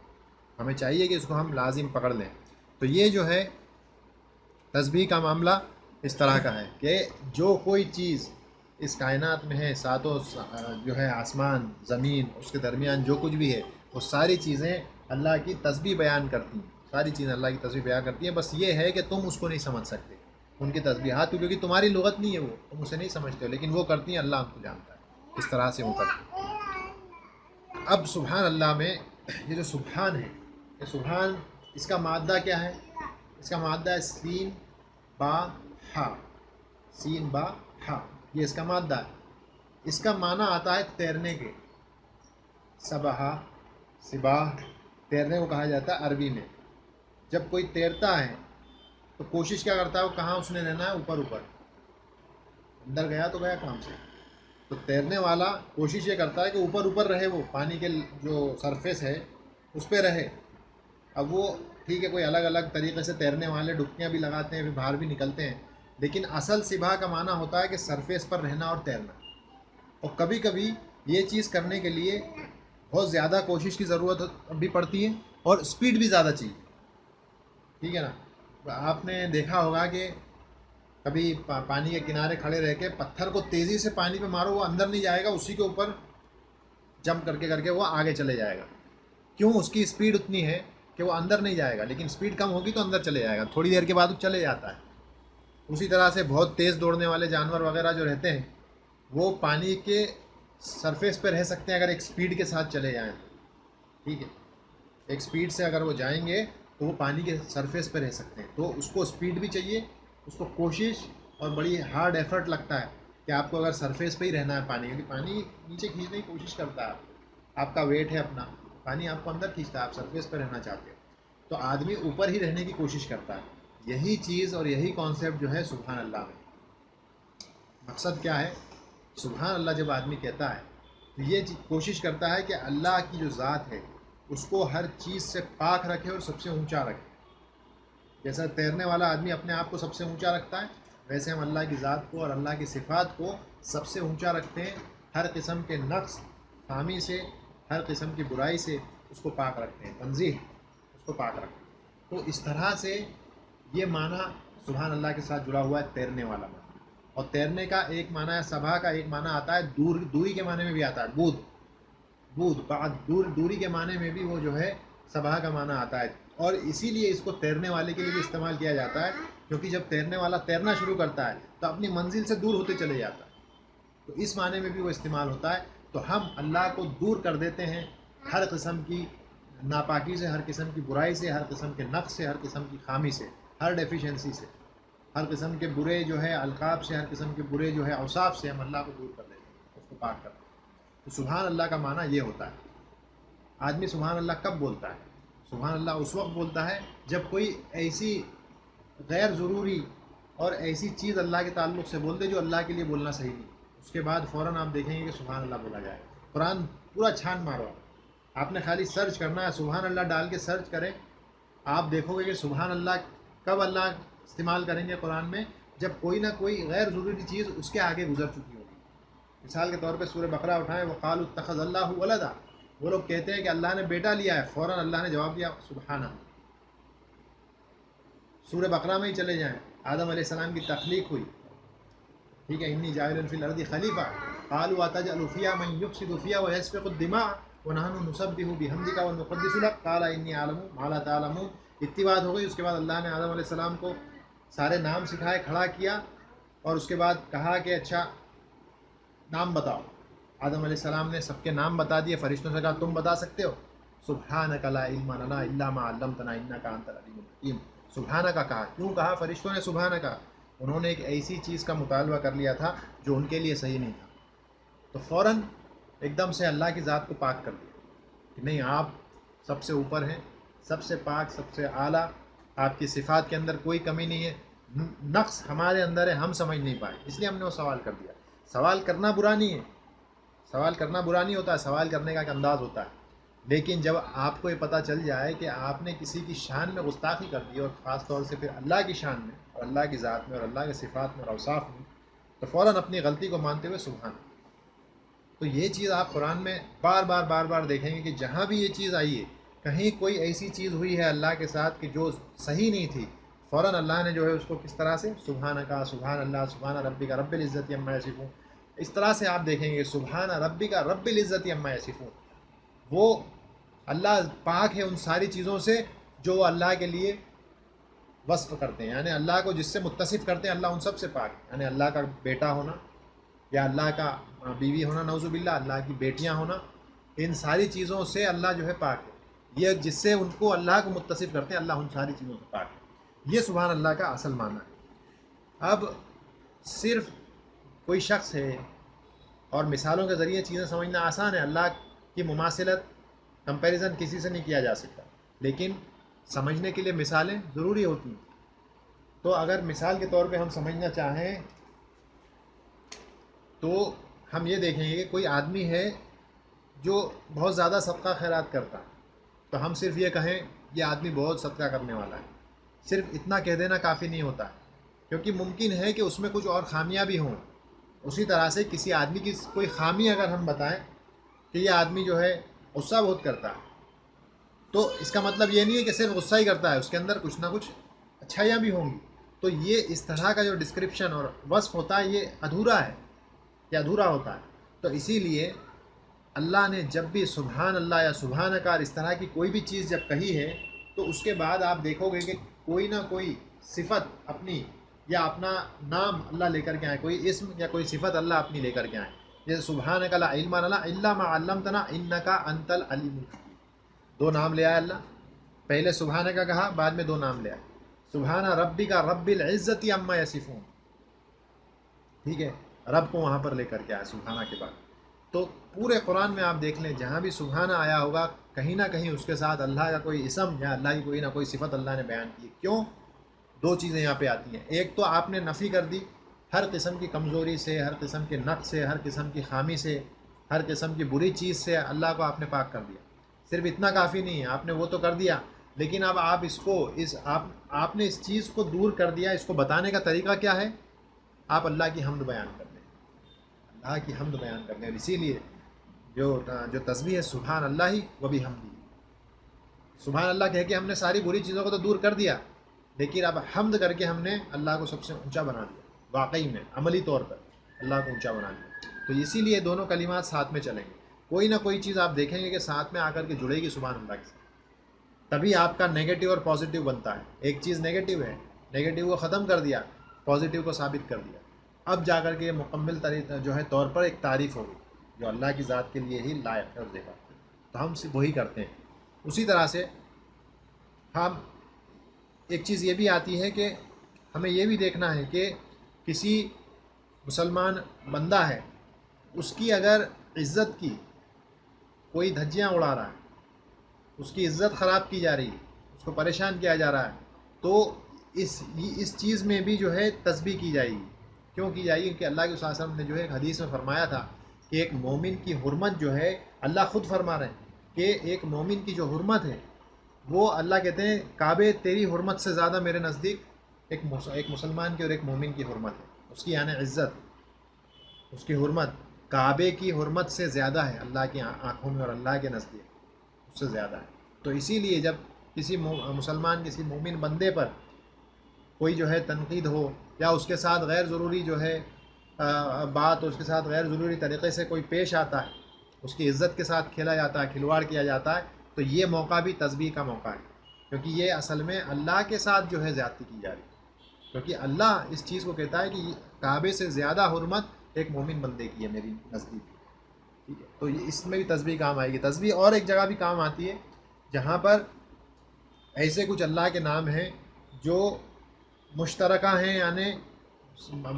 ہمیں چاہیے کہ اس کو ہم لازم پکڑ لیں. تو یہ جو ہے تسبیح کا معاملہ اس طرح کا ہے کہ جو کوئی چیز اس کائنات میں ہے، ساتوں جو ہے آسمان زمین اس کے درمیان جو کچھ بھی ہے وہ ساری چیزیں اللہ کی تسبیح بیان کرتی ہیں. ساری چیزیں اللہ کی تسبیح بیان کرتی ہیں. بس یہ ہے کہ تم اس کو نہیں سمجھ سکتے ان کی تسبیحات کو، کیونکہ تمہاری لغت نہیں ہے، وہ تم اسے نہیں سمجھتے ہو، لیکن وہ کرتی ہیں، اللہ ان کو جانتا ہے کس طرح سے وہ کرتی ہیں. اب سبحان اللہ میں یہ جو سبحان ہے، یہ سبحان اس کا مادہ کیا ہے؟ اس کا مادہ ہے سین با ہا. سین با ہا یہ اس کا مادہ ہے. اس کا معنی آتا ہے تیرنے کے. سبحا، سباہ، تیرنے کو کہا جاتا ہے عربی میں. جب کوئی تیرتا ہے تو کوشش کیا کرتا ہے، وہ کہاں اس نے رہنا ہے، اوپر اوپر. اندر گیا تو گیا کام سے. تو تیرنے والا کوشش یہ کرتا ہے کہ اوپر اوپر رہے، وہ پانی کے جو سرفیس ہے اس پہ رہے. اب وہ ٹھیک ہے، کوئی الگ الگ طریقے سے تیرنے والے ڈبکیاں بھی لگاتے ہیں، پھر باہر بھی نکلتے ہیں، لیکن اصل سباہ کا معنی ہوتا ہے کہ سرفیس پر رہنا اور تیرنا. اور کبھی کبھی یہ چیز کرنے کے لیے بہت زیادہ کوشش کی ضرورت بھی پڑتی ہے اور اسپیڈ بھی زیادہ چاہیے. ٹھیک ہے نا. آپ نے دیکھا ہوگا کہ کبھی پانی کے کنارے کھڑے رہ کے پتھر کو تیزی سے پانی پہ مارو، وہ اندر نہیں جائے گا، اسی کے اوپر جمپ کر کے وہ آگے چلے جائے گا. کیوں؟ اس کی اسپیڈ اتنی ہے کہ وہ اندر نہیں جائے گا، لیکن اسپیڈ کم ہوگی تو اندر چلے جائے گا، تھوڑی دیر کے بعد وہ چلے جاتا ہے. اسی طرح سے بہت تیز دوڑنے والے جانور وغیرہ جو رہتے ہیں وہ پانی کے سرفیس پہ رہ سکتے ہیں اگر ایک اسپیڈ کے ساتھ چلے جائیں. ٹھیک ہے، ایک اسپیڈ سے اگر وہ جائیں گے تو وہ پانی کے سرفیس پہ رہ سکتے ہیں. تو اس کو اسپیڈ بھی چاہیے، اس کو کوشش اور بڑی ہارڈ ایفرٹ لگتا ہے کہ آپ کو اگر سرفیس پہ ہی رہنا ہے پانی، کیونکہ پانی نیچے کھینچنے کی کوشش کرتا ہے، آپ کا ویٹ ہے اپنا، پانی آپ کو اندر کھینچتا ہے، آپ سرفیس پہ رہنا چاہتے ہیں. تو آدمی اوپر ہی رہنے کی کوشش کرتا ہے. یہی چیز اور یہی کانسیپٹ جو ہے سبحان اللہ میں. مقصد کیا ہے؟ سبحان اللہ جب آدمی کہتا ہے تو یہ کوشش کرتا ہے کہ اللہ کی جو ذات ہے اس کو ہر چیز سے پاک رکھے اور سب سے اونچا رکھے. جیسا تیرنے والا آدمی اپنے آپ کو سب سے اونچا رکھتا ہے، ویسے ہم اللہ کی ذات کو اور اللہ کی صفات کو سب سے اونچا رکھتے ہیں. ہر قسم کے نقص خامی سے، ہر قسم کی برائی سے اس کو پاک رکھتے ہیں، تنزیہ اس کو پاک رکھتے ہیں. تو اس طرح سے یہ معنی سبحان اللہ کے ساتھ جڑا ہوا ہے تیرنے والا معنی. اور تیرنے کا ایک معنی ہے سبھا کا، ایک معنی آتا ہے دوری کے معنی میں بھی آتا ہے، بود، بعد دوری کے معنی میں بھی وہ جو ہے سبھا کا معنی آتا ہے. اور اسی لیے اس کو تیرنے والے کے لیے بھی استعمال کیا جاتا ہے، کیونکہ جب تیرنے والا تیرنا شروع کرتا ہے تو اپنی منزل سے دور ہوتے چلے جاتا ہے، تو اس معنی میں بھی وہ استعمال ہوتا ہے۔ تو ہم اللہ کو دور کر دیتے ہیں ہر قسم کی ناپاکی سے، ہر قسم کی برائی سے، ہر قسم کے نقص سے، ہر قسم کی خامی سے، ہر ڈیفیشنسی سے، ہر قسم کے برے جو ہے القاب سے، ہر قسم کے برے جو ہے اوصاف سے ہم اللہ کو دور کر دیتے ہیں، اس کو پاک کرتے ہیں۔ تو سبحان اللہ کا معنی یہ ہوتا ہے۔ آدمی سبحان اللہ کب بولتا ہے؟ سبحان اللہ اس وقت بولتا ہے جب کوئی ایسی غیر ضروری اور ایسی چیز اللہ کے تعلق سے بول دے جو اللہ کے لیے بولنا صحیح نہیں، اس کے بعد فوراً آپ دیکھیں گے کہ سبحان اللہ بولا جائے۔ قرآن پورا چھان مارو، آپ نے خالی سرچ کرنا ہے، سبحان اللہ ڈال کے سرچ کریں، آپ دیکھو گے کہ سبحان اللہ کب اللہ استعمال کریں گے قرآن میں، جب کوئی نہ کوئی غیر ضروری چیز اس کے آگے گزر چکی ہوگی۔ مثال کے طور پہ سورہ بقرہ اٹھائیں، وقالوا اتخذ اللہ ولدا، وہ لوگ کہتے ہیں کہ اللہ نے بیٹا لیا ہے، فوراً اللہ نے جواب دیا سبحانہ۔ سورہ بقرہ میں ہی چلے جائیں، آدم علیہ السلام کی تخلیق ہوئی، ٹھیک ہے، انی جاعل فی الارض خلیفہ، قالوا اتجعل فیہا من یفسد فیہا ویسفک الدماء ونحن نسبح بحمدک ونقدس لک قال انی اعلم ما لا تعلمون۔ اتنی بات ہو گئی، اس کے بعد اللہ نے آدم علیہ السلام کو سارے نام سکھائے، کھڑا کیا، اور اس کے بعد کہا کہ اچھا نام بتاؤ۔ آدم علیہ السلام نے سب کے نام بتا دیے، فرشتوں سے کہا تم بتا سکتے ہو؟ سبحانک لا علم لنا الا ما علمتنا انک انت العلیم الحکیم۔ سبحانہ کا کہا، کیوں کہا فرشتوں نے سبحانہ کا؟ انہوں نے ایک ایسی چیز کا مطالبہ کر لیا تھا جو ان کے لیے صحیح نہیں تھا، تو فوراً ایک دم سے اللہ کی ذات کو پاک کر دیا کہ نہیں، آپ سب سے اوپر ہیں، سب سے پاک، سب سے اعلیٰ، آپ کی صفات کے اندر کوئی کمی نہیں ہے، نقص ہمارے اندر ہے، ہم سمجھ نہیں پائے، اس لیے ہم نے وہ سوال کر دیا۔ سوال کرنا برا نہیں ہے، سوال کرنا برا نہیں ہوتا ہے، سوال کرنے کا ایک انداز ہوتا ہے، لیکن جب آپ کو یہ پتہ چل جائے کہ آپ نے کسی کی شان میں گستاخی کر دی، اور خاص طور سے پھر اللہ کی شان میں اور اللہ کی ذات میں اور اللہ کے صفات میں اور اوصاف میں، تو فوراً اپنی غلطی کو مانتے ہوئے سبحان۔ تو یہ چیز آپ قرآن میں بار بار دیکھیں گے کہ جہاں بھی یہ چیز آئی ہے، کہیں کوئی ایسی چیز ہوئی ہے اللہ کے ساتھ کہ جو صحیح نہیں تھی، فوراً اللہ نے جو ہے اس کو کس طرح سے سبحانہ کا، سبحان اللہ، سبحان ربک رب العزت عما یصفون، اس طرح سے آپ دیکھیں گے سبحان ربک رب العزت عما یصفون، وہ اللہ پاک ہے ان ساری چیزوں سے جو اللہ کے لیے وصف کرتے ہیں، یعنی اللہ کو جس سے متصف کرتے ہیں، اللہ ان سب سے پاک ہے، یعنی اللہ کا بیٹا ہونا یا اللہ کا بیوی ہونا، نعوذ باللہ، اللہ کی بیٹیاں ہونا، ان ساری چیزوں سے اللہ جو ہے پاک ہے، یہ جس سے ان کو اللہ کو متصف کرتے ہیں، اللہ ان ساری چیزوں سے پاک ہے۔ یہ سبحان اللہ کا اصل معنی ہے۔ اب صرف کوئی شخص ہے اور مثالوں کے ذریعے چیزیں سمجھنا آسان ہے، اللہ کی مماثلت، کمپیریزن کسی سے نہیں کیا جا سکتا، لیکن سمجھنے کے لیے مثالیں ضروری ہوتی ہیں۔ تو اگر مثال کے طور پہ ہم سمجھنا چاہیں تو ہم یہ دیکھیں گے کہ کوئی آدمی ہے جو بہت زیادہ صدقہ خیرات کرتا ہے، تو ہم صرف یہ کہیں یہ آدمی بہت صدقہ کرنے والا ہے، صرف اتنا کہہ دینا کافی نہیں ہوتا ہے، کیونکہ ممکن ہے کہ اس میں کچھ اور خامیاں بھی ہوں۔ اسی طرح سے کسی آدمی کی کوئی خامی اگر ہم بتائیں کہ یہ آدمی جو ہے غصہ بہت کرتا ہے، تو اس کا مطلب یہ نہیں ہے کہ صرف غصہ ہی کرتا ہے، اس کے اندر کچھ نہ کچھ اچھائیاں بھی ہوں گی۔ تو یہ اس طرح کا جو ڈسکرپشن اور وصف ہوتا ہے، یہ ادھورا ہے، یہ ادھورا ہوتا ہے۔ تو اسی لیے اللہ نے جب بھی سبحان اللہ یا سبحانہ کا اس طرح کی کوئی بھی چیز جب کہی ہے، تو اس کے بعد آپ دیکھو گے کہ کوئی نہ کوئی صفت اپنی یا اپنا نام اللہ لے کر کے آئے، کوئی اسم یا کوئی صفت اللہ اپنی لے کر کے آئے، جیسے سبحانک لا علم لنا الا ما علمتنا انک انت العلیم الحکیم، دو نام لے آیا اللہ، پہلے سبحانہ کا کہا، بعد میں دو نام لے آئے، سبحان ربک رب العزت عما یصفون، ٹھیک ہے، رب کو وہاں پر لے کر کے آیا سبحانہ کے بعد۔ تو پورے قرآن میں آپ دیکھ لیں جہاں بھی سبحانہ آیا ہوگا، کہیں نہ کہیں اس کے ساتھ اللہ کا کوئی اسم یا اللہ کی کوئی نہ کوئی صفت اللہ نے بیان کی۔ کیوں؟ دو چیزیں یہاں پہ آتی ہیں، ایک تو آپ نے نفی کر دی ہر قسم کی کمزوری سے، ہر قسم کے نقص سے، ہر قسم کی خامی سے، ہر قسم کی بری چیز سے اللہ کو آپ نے پاک کر دیا۔ صرف اتنا کافی نہیں ہے، آپ نے وہ تو کر دیا، لیکن اب آپ اس کو آپ نے اس چیز کو دور کر دیا۔ اس کو بتانے کا طریقہ کیا ہے؟ آپ اللہ کی حمد بیان کر دیں، اللہ کی حمد بیان کر دیں۔ اسی لیے جو تسبیح ہے سبحان اللہ ہی وہ بھی حمدی، سبحان اللہ کہہ کے ہم نے ساری بری چیزوں کو تو دور کر دیا، لیکن اب حمد کر کے ہم نے اللہ کو سب سے اونچا بنا دیا، واقعی میں عملی طور پر اللہ کو اونچا بنا دیا۔ تو اسی لیے دونوں کلمات ساتھ میں چلیں گے، کوئی نہ کوئی چیز آپ دیکھیں گے کہ ساتھ میں آ کر کے جڑے گی سبحان اللہ کے ساتھ۔ تبھی آپ کا نگیٹو اور پازیٹیو بنتا ہے. ایک چیز نگیٹو ہے، نگیٹو کو ختم کر دیا، پازیٹیو کو ثابت کر دیا، اب جا کر کے یہ مکمل جو ہے طور پر ایک تعریف ہوگی جو اللہ کی ذات کے لیے ہی لائق ہے اور دیکھا. تو ہم صرف وہی کرتے ہیں. اسی طرح سے ہم ایک چیز یہ بھی آتی ہے کہ ہمیں یہ بھی دیکھنا ہے کہ کسی مسلمان بندہ ہے، اس کی اگر عزت کی کوئی دھجیاں اڑا رہا ہے، اس کی عزت خراب کی جا رہی ہے، اس کو پریشان کیا جا رہا ہے، تو اس چیز میں بھی جو ہے تسبیح کی جائے گی. کیوں کی جائے گی؟ کہ اللہ کے صلی اللہ علیہ وسلم نے جو ہے ایک حدیث میں فرمایا تھا کہ ایک مومن کی حرمت جو ہے، اللہ خود فرما رہے ہیں کہ ایک مومن کی جو حرمت ہے وہ اللہ کہتے ہیں کعبے تیری حرمت سے زیادہ میرے نزدیک ایک مسلمان کی اور ایک مومن کی حرمت ہے. اس کی یعنی عزت، اس کی حرمت کعبے کی حرمت سے زیادہ ہے اللہ کی آنکھوں میں اور اللہ کے نزدیک اس سے زیادہ ہے. تو اسی لیے جب کسی مسلمان کسی مومن بندے پر کوئی جو ہے تنقید ہو یا اس کے ساتھ غیر ضروری جو ہے بات، اس کے ساتھ غیر ضروری طریقے سے کوئی پیش آتا ہے، اس کی عزت کے ساتھ کھیلا جاتا ہے، کھلواڑ کیا جاتا ہے، تو یہ موقع بھی تسبیح کا موقع ہے. کیونکہ یہ اصل میں اللہ کے ساتھ جو ہے زیادتی کی جا رہی ہے. کیونکہ اللہ اس چیز کو کہتا ہے کہ کعبے سے زیادہ حرمت ایک مومن بندے کی ہے میری نزدیک. ٹھیک ہے، تو اس میں بھی تسبیح کام آئے گی. تسبیح اور ایک جگہ بھی کام آتی ہے جہاں پر ایسے کچھ اللہ کے نام ہیں جو مشترکہ ہیں، یعنی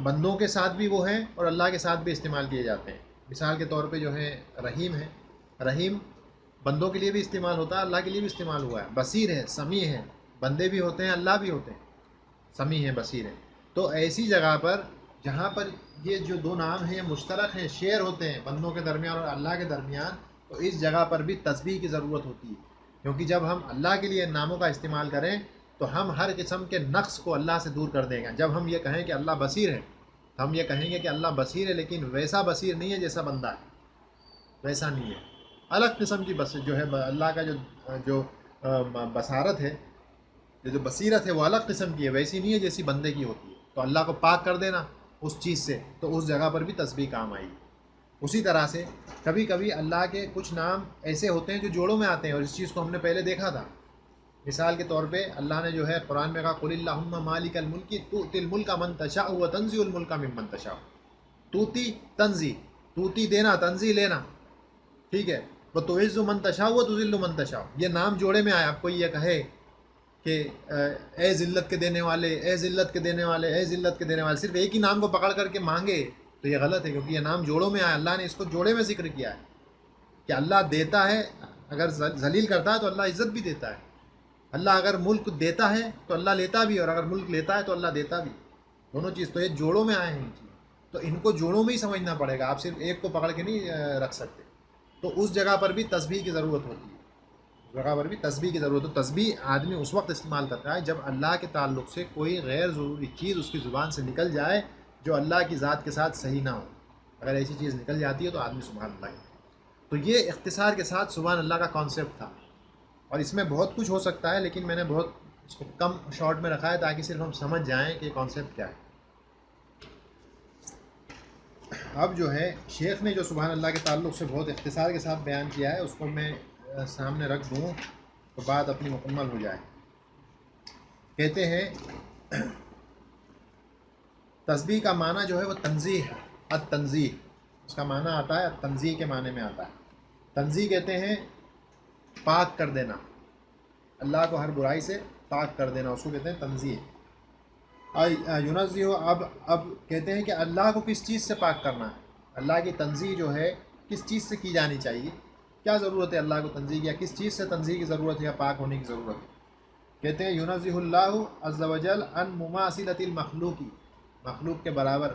بندوں کے ساتھ بھی وہ ہیں اور اللہ کے ساتھ بھی استعمال کیے جاتے ہیں. مثال کے طور پہ جو ہے رحیم ہے، رحیم بندوں کے لیے بھی استعمال ہوتا ہے، اللہ کے لیے بھی استعمال ہوا ہے. بصیر ہے، سمیع ہے، بندے بھی ہوتے ہیں، اللہ بھی ہوتے ہیں، سمیع ہے، بصیر ہے. تو ایسی جگہ پر جہاں پر یہ جو دو نام ہیں مشترک ہیں، شیئر ہوتے ہیں بندوں کے درمیان اور اللہ کے درمیان، تو اس جگہ پر بھی تسبیح کی ضرورت ہوتی ہے. کیونکہ جب ہم اللہ کے لیے ان ناموں کا استعمال کریں تو ہم ہر قسم کے نقص کو اللہ سے دور کر دیں گے. جب ہم یہ کہیں کہ اللہ بصیر ہے، ہم یہ کہیں گے کہ اللہ بصیر ہے، لیکن ویسا بصیر نہیں ہے جیسا بندہ ہے، ویسا نہیں ہے. الگ قسم کی بس جو ہے اللہ کا جو بصارت ہے، جو بصیرت ہے وہ الگ قسم کی ہے، ویسی نہیں ہے جیسی بندے کی ہوتی ہے. تو اللہ کو پاک کر دینا اس چیز سے، تو اس جگہ پر بھی تسبیح کام آئی. اسی طرح سے کبھی کبھی اللہ کے کچھ نام ایسے ہوتے ہیں جو جوڑوں میں آتے ہیں، اور اس چیز کو ہم نے پہلے دیکھا تھا. مثال کے طور پہ اللہ نے جو ہے قرآن میں کہا قل اللہم مالک الملک تؤتی الملک من تشاء وتنزع الملک ممن تشاء. توتی تنزی، توتی دینا، تنزی لینا، ٹھیک ہے. وہ تعز من تشاء وتذل من تشاء، یہ نام جوڑے میں آیا. آپ کو یہ کہے کہ اے ذلت کے دینے والے، اے ذلت کے دینے والے، اے ذلت کے دینے والے، صرف ایک ہی نام کو پکڑ کر کے مانگے تو یہ غلط ہے. کیونکہ یہ نام جوڑوں میں آیا، اللہ نے اس کو جوڑے میں ذکر کیا ہے کہ اللہ دیتا ہے، اگر ذلیل کرتا ہے تو اللہ عزت بھی دیتا ہے. اللہ اگر ملک دیتا ہے تو اللہ لیتا بھی، اور اگر ملک لیتا ہے تو اللہ دیتا بھی. دونوں چیز تو یہ جوڑوں میں آئے ہیں. تو ان کو جوڑوں میں ہی سمجھنا پڑے گا، آپ صرف ایک کو پکڑ کے نہیں رکھ سکتے. تو اس جگہ پر بھی تسبیح کی ضرورت ہوتی ہے، اس جگہ پر بھی تسبیح کی ضرورت ہے. تسبیح آدمی اس وقت استعمال کرتا ہے جب اللہ کے تعلق سے کوئی غیر ضروری چیز اس کی زبان سے نکل جائے جو اللہ کی ذات کے ساتھ صحیح نہ ہو. اگر ایسی چیز نکل جاتی ہے تو آدمی سبحان اللہ ہے. تو یہ اختصار کے ساتھ سبحان اللہ کا کانسیپٹ تھا، اور اس میں بہت کچھ ہو سکتا ہے، لیکن میں نے بہت اس کو کم شارٹ میں رکھا ہے تاکہ صرف ہم سمجھ جائیں کہ یہ کانسیپٹ کیا ہے. اب جو ہے شیخ نے جو سبحان اللہ کے تعلق سے بہت اختصار کے ساتھ بیان کیا ہے اس کو میں سامنے رکھ دوں تو بات اپنی مکمل ہو جائے. کہتے ہیں تسبیح کا معنی جو ہے وہ تنزیہ ہے. التنزیہ اس کا معنی آتا ہے، التنزیہ کے معنی میں آتا ہے. تنزیہ کہتے ہیں پاک کر دینا، اللہ کو ہر برائی سے پاک کر دینا، اس کو کہتے ہیں تنزیہ. ینزیہ اب کہتے ہیں کہ اللہ کو کس چیز سے پاک کرنا ہے. اللہ کی تنزیہ جو ہے کس چیز سے کی جانی چاہیے، کیا ضرورت ہے اللہ کو تنزیہ، یا کس چیز سے تنزیہ کی ضرورت ہے یا پاک ہونے کی ضرورت ہے. کہتے ہیں ینزیہ اللہ عز وجل عن مماثلۃ المخلوق، مخلوق کے برابر،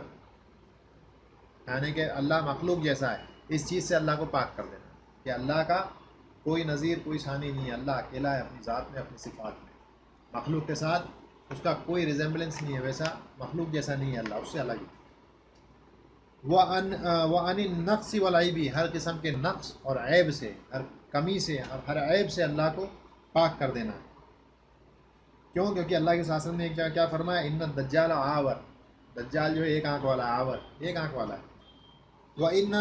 یعنی کہ اللہ مخلوق جیسا ہے، اس چیز سے اللہ کو پاک کر دینا کہ اللہ کا کوئی نظیر کوئی ثانی نہیں ہے، اللہ اکیلا ہے اپنی ذات میں اپنی صفات میں، مخلوق کے ساتھ اس کا کوئی ریزمبلنس نہیں ہے، ویسا مخلوق جیسا نہیں ہے اللہ، اس سے الگ ہے. وَعَنِ النَّقْصِ وَالْعَيْبِ، ہر قسم کے نقص اور عیب سے، ہر کمی سے اور ہر عیب سے اللہ کو پاک کر دینا. کیوں؟ کیونکہ اللہ کے وسلم نے ایک جگہ کیا فرمایا، ان الدجال عاور، دجال جو ہے ایک آنکھ والا، عاور ایک آنکھ والا ہے. وَإِنَّ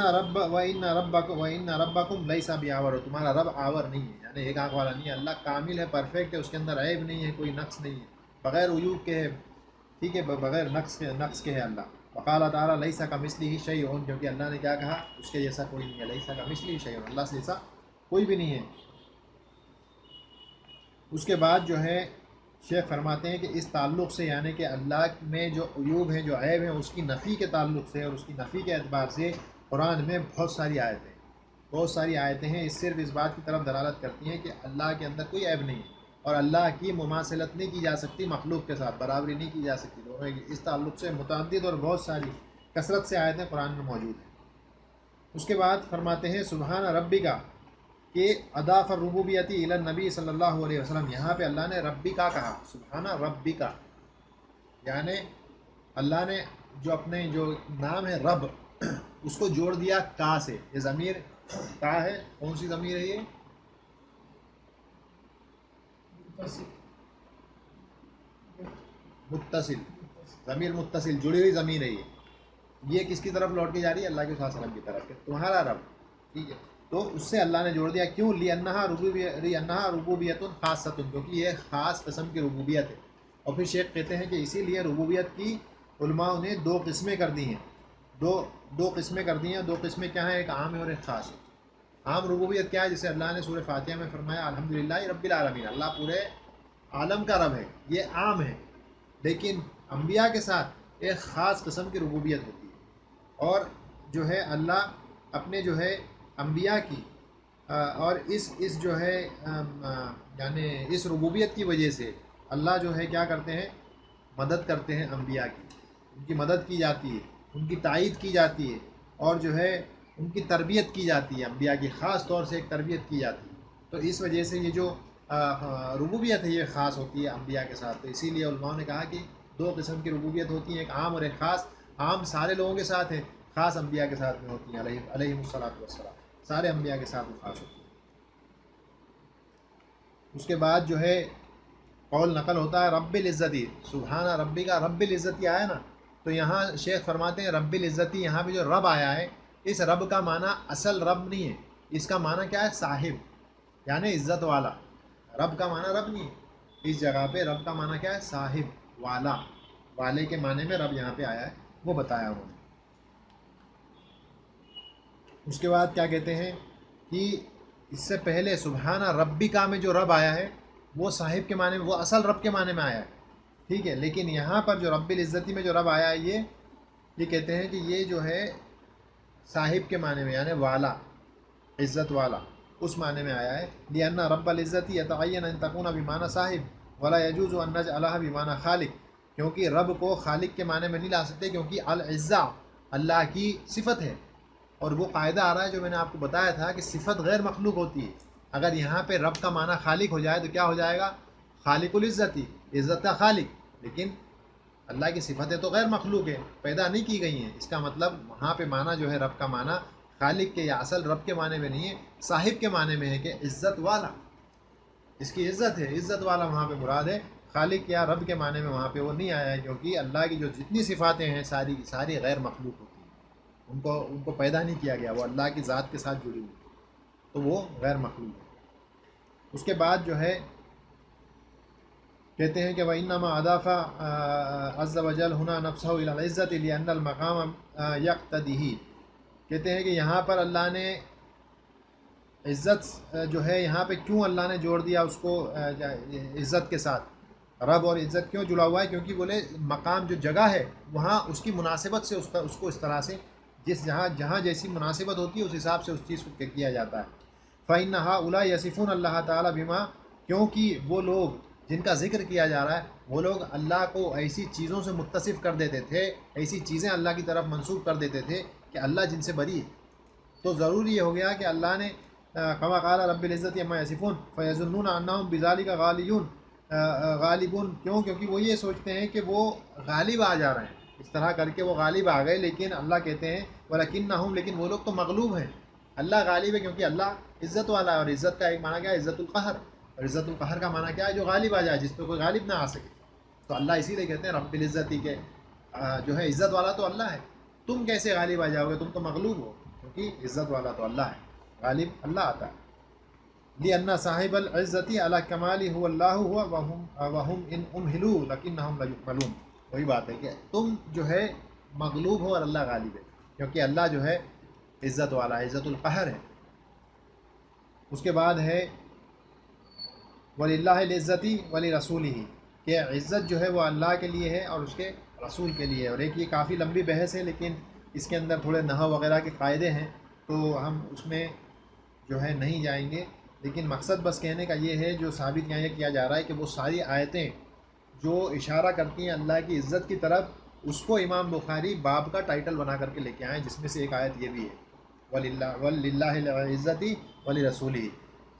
رَبَّكُمْ لَيْسَ بِأَعْوَرَ، تمہارا رب آور نہیں ہے، یعنی ایک آنکھ والا نہیں ہے، اللہ کامل ہے، پرفیکٹ ہے، اس کے اندر عیب نہیں ہے، کوئی نقص نہیں ہے، بغیر عیوب کے ہے، ٹھیک ہے، بغیر نقص کے ہے اللہ۔ وقال تعالیٰ لیس کمثلہ شیء، کیونکہ اللہ نے کیا کہا، اس کے جیسا کوئی نہیں ہے، لیس کمثلہ شیء، اللہ سے جیسا کوئی بھی نہیں ہے۔ اس کے بعد جو ہے شیخ فرماتے ہیں کہ اس تعلق سے، یعنی کہ اللہ میں جو عیوب ہیں، جو عیب ہیں، اس کی نفی کے تعلق سے اور اس کی نفی کے اعتبار سے قرآن میں بہت ساری آیتیں ہیں، اس صرف اس بات کی طرف دلالت کرتی ہیں کہ اللہ کے اندر کوئی عیب نہیں ہے، اور اللہ کی مماثلت نہیں کی جا سکتی مخلوق کے ساتھ، برابری نہیں کی جا سکتی دونوں کی۔ اس تعلق سے متعدد اور بہت ساری کثرت سے آیتیں قرآن میں موجود ہیں۔ اس کے بعد فرماتے ہیں سبحان ربی کا، کہ اضاف الربوبیتی الی النبی صلی اللہ علیہ وسلم، یہاں پہ اللہ نے ربی کا کہا، سبحان ربی کا، یعنی اللہ نے جو اپنے جو نام ہے رب، اس کو جوڑ دیا کا سے۔ یہ ضمیر کا ہے، کون سی ضمیر ہے یہ؟ متصل، ضمیر متصل، جڑی ہوئی ضمیر ہے یہ کس کی طرف لوٹ کے جا رہی ہے؟ اللہ کے وسلم کی طرف، کہ تمہارا رب، ٹھیک ہے، تو اس سے اللہ نے جوڑ دیا، کیوں؟ لِأَنَّهَا رُبُوبِيَّةٌ خَاصَّةٌ، کیونکہ یہ خاص قسم کی ربوبیت ہے۔ اور پھر شیخ کہتے ہیں کہ اسی لیے ربوبیت کی علماء نے دو قسمیں کر دی ہیں، دو قسمیں کر دی ہیں، دو قسمیں کیا ہیں؟ ایک عام ہے اور ایک خاص ہے۔ عام ربوبیت کیا ہے؟ جسے اللہ نے سورہ فاتحہ میں فرمایا الحمدللہ رب العالمین، اللہ پورے عالم کا رب ہے، یہ عام ہے۔ لیکن انبیاء کے ساتھ ایک خاص قسم کی ربوبیت ہوتی ہے، اور جو ہے اللہ اپنے جو ہے انبیاء کی اور اس جو ہے یعنی اس ربوبیت کی وجہ سے اللہ جو ہے کیا کرتے ہیں؟ مدد کرتے ہیں انبیاء کی، ان کی مدد کی جاتی ہے، ان کی تائید کی جاتی ہے، اور جو ہے ان کی تربیت کی جاتی ہے، انبیاء کی خاص طور سے ایک تربیت کی جاتی ہے۔ تو اس وجہ سے یہ جو ربوبیت ہے یہ خاص ہوتی ہے انبیاء کے ساتھ۔ تو اسی لیے علماء نے کہا کہ دو قسم کی ربوبیت ہوتی ہیں، ایک عام اور ایک خاص۔ عام سارے لوگوں کے ساتھ ہے، خاص انبیاء کے ساتھ میں ہوتی ہیں علیہم الصلوۃ والسلام، سارے انبیاء کے ساتھ میں خاص ہوتی ہیں۔ اس کے بعد جو ہے قول نقل ہوتا ہے رب العزتی، سبحان ربی کا، رب العزتی آیا نا، تو یہاں شیخ فرماتے ہیں رب العزتی، یہاں پہ جو رب آیا ہے، اس رب کا معنی اصل رب نہیں ہے، اس کا معنی کیا ہے؟ صاحب، یعنی عزت والا۔ رب کا معنی رب نہیں ہے، اس جگہ پہ رب کا معنی کیا ہے؟ صاحب، والا، والے کے معنی میں رب یہاں پہ آیا ہے، وہ بتایا انہوں نے۔ اس کے بعد کیا کہتے ہیں کہ اس سے پہلے سبحان ربی کا میں جو رب آیا ہے وہ صاحب کے معنی میں، وہ اصل رب کے معنی میں آیا ہے، ٹھیک ہے، لیکن یہاں پر جو رب العزتی میں جو رب آیا ہے یہ کہتے ہیں کہ یہ جو ہے صاحب کے معنی میں، یعنی والا، عزت والا، اس معنی میں آیا ہے۔ لِأَنَّ رب العزتی يتعین ان تکون بمعنی صاحب ولا يجوز ان نجعلها بمعنی خالق، کیونکہ رب کو خالق کے معنی میں نہیں لا سکتے، کیونکہ العزہ اللہ کی صفت ہے، اور وہ قاعدہ آ رہا ہے جو میں نے آپ کو بتایا تھا کہ صفت غیر مخلوق ہوتی ہے۔ اگر یہاں پہ رب کا معنی خالق ہو جائے تو کیا ہو جائے گا؟ خالق العزت ہی، عزت کا خالق، لیکن اللہ کی صفتیں تو غیر مخلوق ہے، پیدا نہیں کی گئی ہیں، اس کا مطلب وہاں پہ معنی جو ہے رب کا معنی خالق کے یا اصل رب کے معنی میں نہیں ہے، صاحب کے معنی میں ہے، کہ عزت والا، اس کی عزت ہے، عزت والا وہاں پہ مراد ہے، خالق یا رب کے معنی میں وہاں پہ وہ نہیں آیا ہے، کیونکہ اللہ کی جو جتنی صفاتیں ہیں ساری کی ساری غیر مخلوق ہوتی ہیں، ان کو پیدا نہیں کیا گیا، وہ اللہ کی ذات کے ساتھ جڑی ہوئی، تو وہ غیر مخلوق ہے۔ اس کے بعد جو ہے کہتے ہیں کہ وَإِنَّمَا أَضَافَ عَزَّ وَجَلَّ هُنَا نَفْسَهُ إِلَى الْعِزَّةِ لِأَنَّ الْمَقَامَ يَقْتَضِيهِ، کہتے ہیں کہ یہاں پر اللہ نے عزت جو ہے یہاں پہ کیوں اللہ نے جوڑ دیا اس کو عزت کے ساتھ، رب اور عزت کیوں جڑا ہوا ہے؟ کیونکہ بولے مقام جو جگہ ہے وہاں اس کی مناسبت سے اس کو اس طرح سے جہاں جیسی مناسبت ہوتی ہے اس حساب سے اس چیز کو کیا جاتا ہے۔ فَإِنَّ هَؤُلَاءِ يَصِفُونَ اللَّهَ تَعَالَى بِمَا، کیونکہ وہ لوگ جن کا ذکر کیا جا رہا ہے وہ لوگ اللہ کو ایسی چیزوں سے متصف کر دیتے تھے، ایسی چیزیں اللہ کی طرف منسوب کر دیتے تھے کہ اللہ جن سے بری ہے۔ تو ضروری یہ ہو گیا کہ اللہ نے کما قال رب العزت عما یصفون فیظنون انہم بذلک غالبون، کیونکہ وہ یہ سوچتے ہیں کہ وہ غالب آ جا رہے ہیں، اس طرح کر کے وہ غالب آ گئے، لیکن اللہ کہتے ہیں ولکنہم، لیکن وہ لوگ تو مغلوب ہیں، اللہ غالب ہے، کیونکہ اللہ عزت والا ہے، اور عزت کا ایک معنی کیا ہے؟ عزت القہر، اور عزت القہر کا معنی کیا ہے؟ جو غالب آ جائے، جس پہ کوئی غالب نہ آ سکے۔ تو اللہ اسی لیے کہتے ہیں رب العزتی کے جو ہے عزت والا تو اللہ ہے، تم کیسے غالب آ جاؤ گے؟ تم تو مغلوب ہو، کیونکہ عزت والا تو اللہ ہے، غالب اللہ آتا ہے۔ لِأَنَّ صَاحِبَ الْعِزَّةِ عَلَى الْكَمَالِ هُوَ اللَّهُ هُوَ وَهُمْ إِنْ أُمْهِلُوا لَكِنَّهُمْ لَيُؤْمَلُونَ۔ وہی بات ہے کہ تم جو ہے مغلوب ہو اور اللہ غالب ہے، کیونکہ اللہ جو ہے عزت والا، عزت القہر ہے۔ اس کے بعد ہے وَلِلَّهِ الْعِزَّةِ وَلِرَسُولِهِ، کہ عزت جو ہے وہ اللہ کے لیے ہے اور اس کے رسول کے لیے ہے۔ اور ایک یہ کافی لمبی بحث ہے، لیکن اس کے اندر تھوڑے نحو وغیرہ کے قاعدے ہیں تو ہم اس میں جو ہے نہیں جائیں گے، لیکن مقصد بس کہنے کا یہ ہے، جو ثابت یہاں یہ کیا جا رہا ہے کہ وہ ساری آیتیں جو اشارہ کرتی ہیں اللہ کی عزت کی طرف، اس کو امام بخاری باب کا ٹائٹل بنا کر کے لے کے آئیں، جس میں سے ایک آیت یہ بھی ہے وَلِلَّهِ الْعِزَّةِ وَلِرَسُولِهِ۔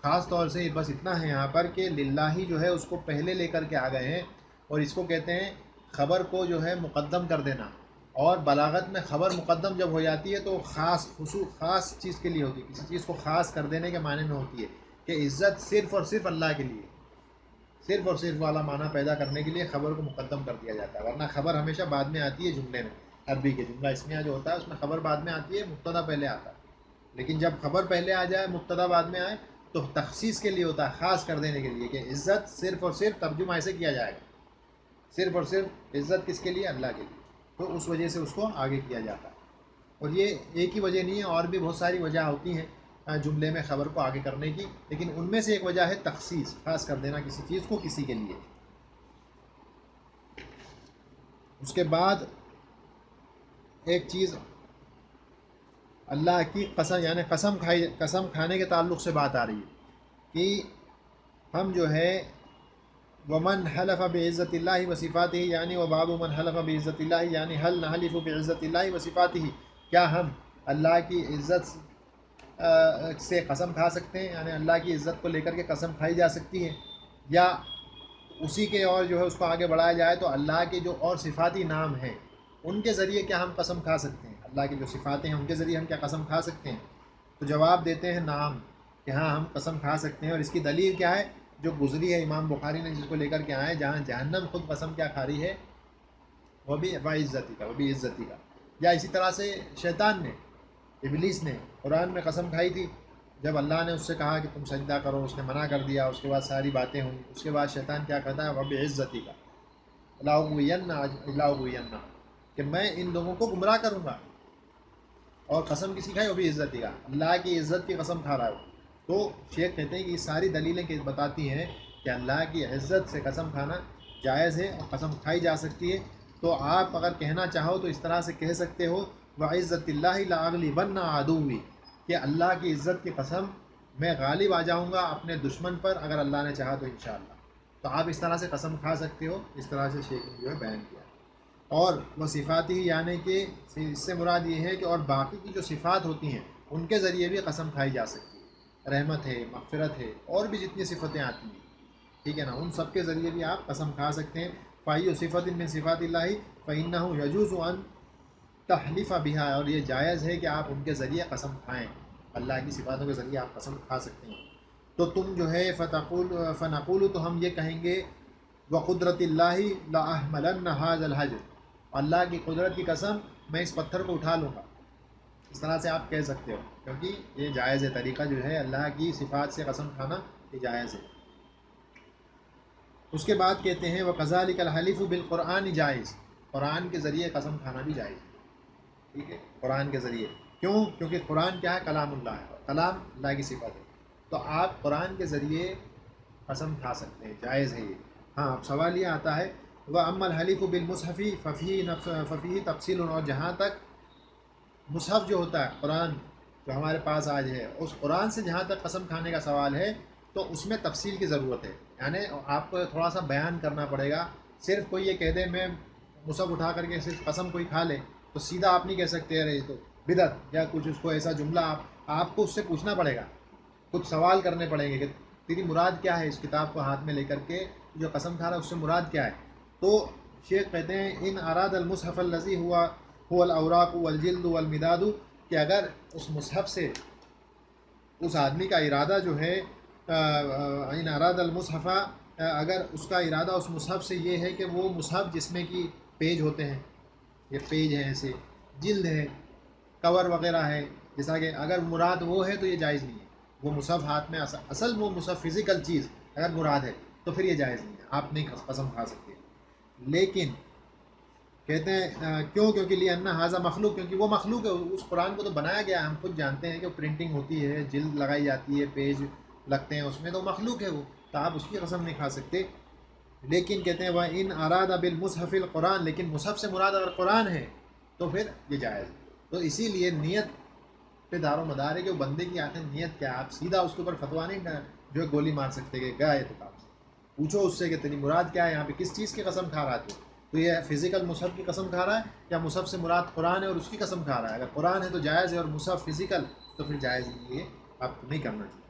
خاص طور سے بس اتنا ہے یہاں پر کہ للہ جو ہے اس کو پہلے لے کر کے آ گئے ہیں، اور اس کو کہتے ہیں خبر کو جو ہے مقدم کر دینا۔ اور بلاغت میں خبر مقدم جب ہو جاتی ہے تو خاص چیز کے لیے ہوتی ہے، کسی چیز کو خاص کر دینے کے معنی میں ہوتی ہے، کہ عزت صرف اور صرف اللہ کے لیے، صرف اور صرف والا معنی پیدا کرنے کے لیے خبر کو مقدم کر دیا جاتا ہے، ورنہ خبر ہمیشہ بعد میں آتی ہے جملے میں۔ عربی کے جملہ اسمیہ جو ہوتا ہے اس میں خبر بعد میں آتی ہے، مبتدا پہلے آتا ہے، لیکن جب خبر پہلے آ جائے مبتدا بعد میں آئے تو تخصیص کے لیے ہوتا ہے، خاص کر دینے کے لیے، کہ عزت صرف اور صرف ترجمہ ایسے کیا جائے گا، صرف اور صرف عزت کس کے لیے؟ اللہ کے لیے، تو اس وجہ سے اس کو آگے کیا جاتا ہے۔ اور یہ ایک ہی وجہ نہیں ہے، اور بھی بہت ساری وجہ ہوتی ہیں جملے میں خبر کو آگے کرنے کی، لیکن ان میں سے ایک وجہ ہے تخصیص، خاص کر دینا کسی چیز کو کسی کے لیے۔ اس کے بعد ایک چیز اللہ کی قسم، یعنی قسم کھانے کے تعلق سے بات آ رہی ہے کہ ہم جو ہے ومن حلف بعزت اللہ وصفاتہ، یعنی وباب من حلف بعزت اللہ، یعنی حل نحلف بعزت اللہ وصفاتہ، کیا ہم اللہ کی عزت سے قسم کھا سکتے ہیں؟ یعنی اللہ کی عزت کو لے کر کے قسم کھائی جا سکتی ہے، یا اسی کے اور جو ہے اس کو آگے بڑھایا جائے تو اللہ کے جو اور صفاتی نام ہیں ان کے ذریعے کیا ہم قسم کھا سکتے ہیں؟ اللہ کی جو صفاتیں ہیں ان کے ذریعے ہم کیا قسم کھا سکتے ہیں؟ تو جواب دیتے ہیں نعم، کہ ہاں ہم قسم کھا سکتے ہیں۔ اور اس کی دلیل کیا ہے؟ جو گزری ہے امام بخاری نے جس کو لے کر کے آئے، جہاں جہنم خود قسم کیا کھا رہی ہے، وہ بھی عزتی کا، یا اسی طرح سے شیطان نے، ابلیس نے قرآن میں قسم کھائی تھی، جب اللہ نے اس سے کہا کہ تم سجدہ کرو، اس نے منع کر دیا، اس کے بعد ساری باتیں ہوئیں، اس کے بعد شیطان کیا کہتا ہے؟ وہ بھی عزتی کا، لاغوینہ، کہ میں ان لوگوں کو گمراہ کروں گا، اور قسم کسی کھائی؟ وہ بھی عزتی کا، اللہ کی عزت کی قسم کھا رہا ہے۔ تو شیخ کہتے ہیں کہ یہ ساری دلیلیں بتاتی ہیں کہ اللہ کی عزت سے قسم کھانا جائز ہے اور قسم کھائی جا سکتی ہے۔ تو آپ اگر کہنا چاہو تو اس طرح سے کہہ سکتے ہو وَعِزَّتِ اللَّهِ لَأَغْلِبَنَّ عَدُوِّي، کہ اللہ کی عزت کی قسم میں غالب آ جاؤں گا اپنے دشمن پر اگر اللہ نے چاہا تو انشاءاللہ۔ تو آپ اس طرح سے قسم کھا سکتے ہو، اس طرح سے شیخ نے جو ہے بیان کیا۔ اور وہ صفاتی، یعنی کہ اس سے مراد یہ ہے کہ اور باقی کی جو صفات ہوتی ہیں ان کے ذریعے بھی قسم کھائی جا سکتی ہے، رحمت ہے، مغفرت ہے، اور بھی جتنی صفتیں آتی ہیں، ٹھیک ہے نا، ان سب کے ذریعے بھی آپ قسم کھا سکتے ہیں۔ فَأَيُّ صِفَةٍ مِّن صِفَاتِ اللَّهِ فَإِنَّهُ يَجُوزُ أَن تحلف بها، اور یہ جائز ہے کہ آپ ان کے ذریعے قسم کھائیں، اللہ کی صفاتوں کے ذریعے آپ قسم کھا سکتے ہیں۔ تو تم جو ہے فنقول، تو ہم یہ کہیں گے وقدرت اللہ لأحملن هذا الحجر، اللہ کی قدرت کی قسم میں اس پتھر کو اٹھا لوں گا، اس طرح سے آپ کہہ سکتے ہو، کیونکہ یہ جائز ہے، طریقہ جو ہے اللہ کی صفات سے قسم کھانا یہ جائز ہے۔ اس کے بعد کہتے ہیں وَكَذَلِكَ الْحَلِفُ بِالْقُرْآنِ جائز، قرآن کے ذریعے قسم کھانا بھی جائز ہے، ٹھیک ہے، قرآن کے ذریعے، کیوں؟ کیونکہ قرآن کیا ہے؟ کلام اللہ ہے، کلام اللہ کی صفت ہے، تو آپ قرآن کے ذریعے قسم کھا سکتے ہیں، جائز ہے یہ۔ ہاں، اب سوال یہ آتا ہے وَأَمَّا الْحَلِفُ بِالْمُصْحَفِ فَفِيهِ تَفْصِيلٌ، اور جہاں تک مصحف جو ہوتا ہے، قرآن جو ہمارے پاس آج ہے، اس قرآن سے جہاں تک قسم کھانے کا سوال ہے تو اس میں تفصیل کی ضرورت ہے، یعنی آپ کو تھوڑا سا بیان کرنا پڑے گا۔ صرف کوئی یہ کہہ دے میں مصحف اٹھا کر کے صرف قسم کوئی کھا لے تو سیدھا آپ نہیں کہہ سکتے ارے تو بدعت یا کچھ، اس کو ایسا جملہ آپ کو اس سے پوچھنا پڑے گا، کچھ سوال کرنے پڑیں گے کہ تیری مراد کیا ہے، اس کتاب کو ہاتھ میں لے کر کے جو قسم کھا رہا ہے اس سے مراد کیا ہے۔ تو شیخ کہتے ہیں ان اراد المصحف الذی هو الاوراق والجلد والمداد، کہ اگر اس مصحف سے اس آدمی کا ارادہ جو ہے ان اراد المصحف، اگر اس کا ارادہ اس مصحف سے یہ ہے کہ وہ مصحف جس میں کہ پیج ہوتے ہیں، یہ پیج ہیں ایسے، جلد ہے، کور وغیرہ ہے، جیسا کہ اگر مراد وہ ہے تو یہ جائز نہیں ہے. وہ مصحف ہاتھ میں اصل وہ مصحف فزیکل چیز اگر مراد ہے تو پھر یہ جائز نہیں ہے، آپ نہیں قسم کھا سکتے. لیکن کہتے ہیں کیوں؟ کیونکہ لیے انا حاضہ مخلوق، کیونکہ وہ مخلوق ہے. اس قرآن کو تو بنایا گیا ہے، ہم خود جانتے ہیں کہ پرنٹنگ ہوتی ہے، جلد لگائی جاتی ہے، پیج لگتے ہیں اس میں، تو مخلوق ہے وہ، تو آپ اس کی قسم نہیں کھا سکتے. لیکن کہتے ہیں وہ ان اراد بالمصحف القرآن، لیکن مصحف سے مراد اگر قرآن ہے تو پھر یہ جائز. تو اسی لیے نیت پہ دار و مدار ہے کہ وہ بندے کی آخر نیت کیا ہے. آپ سیدھا اس کے اوپر فتوا نہیں جو ہے گولی مار سکتے کہ گئے تو کام سے پوچھو اس سے کہ تیری مراد کیا ہے، یہاں پہ کس چیز کی قسم کھا رہا ہے تو یہ فزیکل مصحف کی قسم کھا رہا ہے یا مصحف سے مراد قرآن ہے اور اس کی قسم کھا رہا ہے. اگر قرآن ہے تو جائز ہے اور مصحف فزیکل تو پھر جائز نہیں ہے، آپ کو نہیں کرنا چاہیے.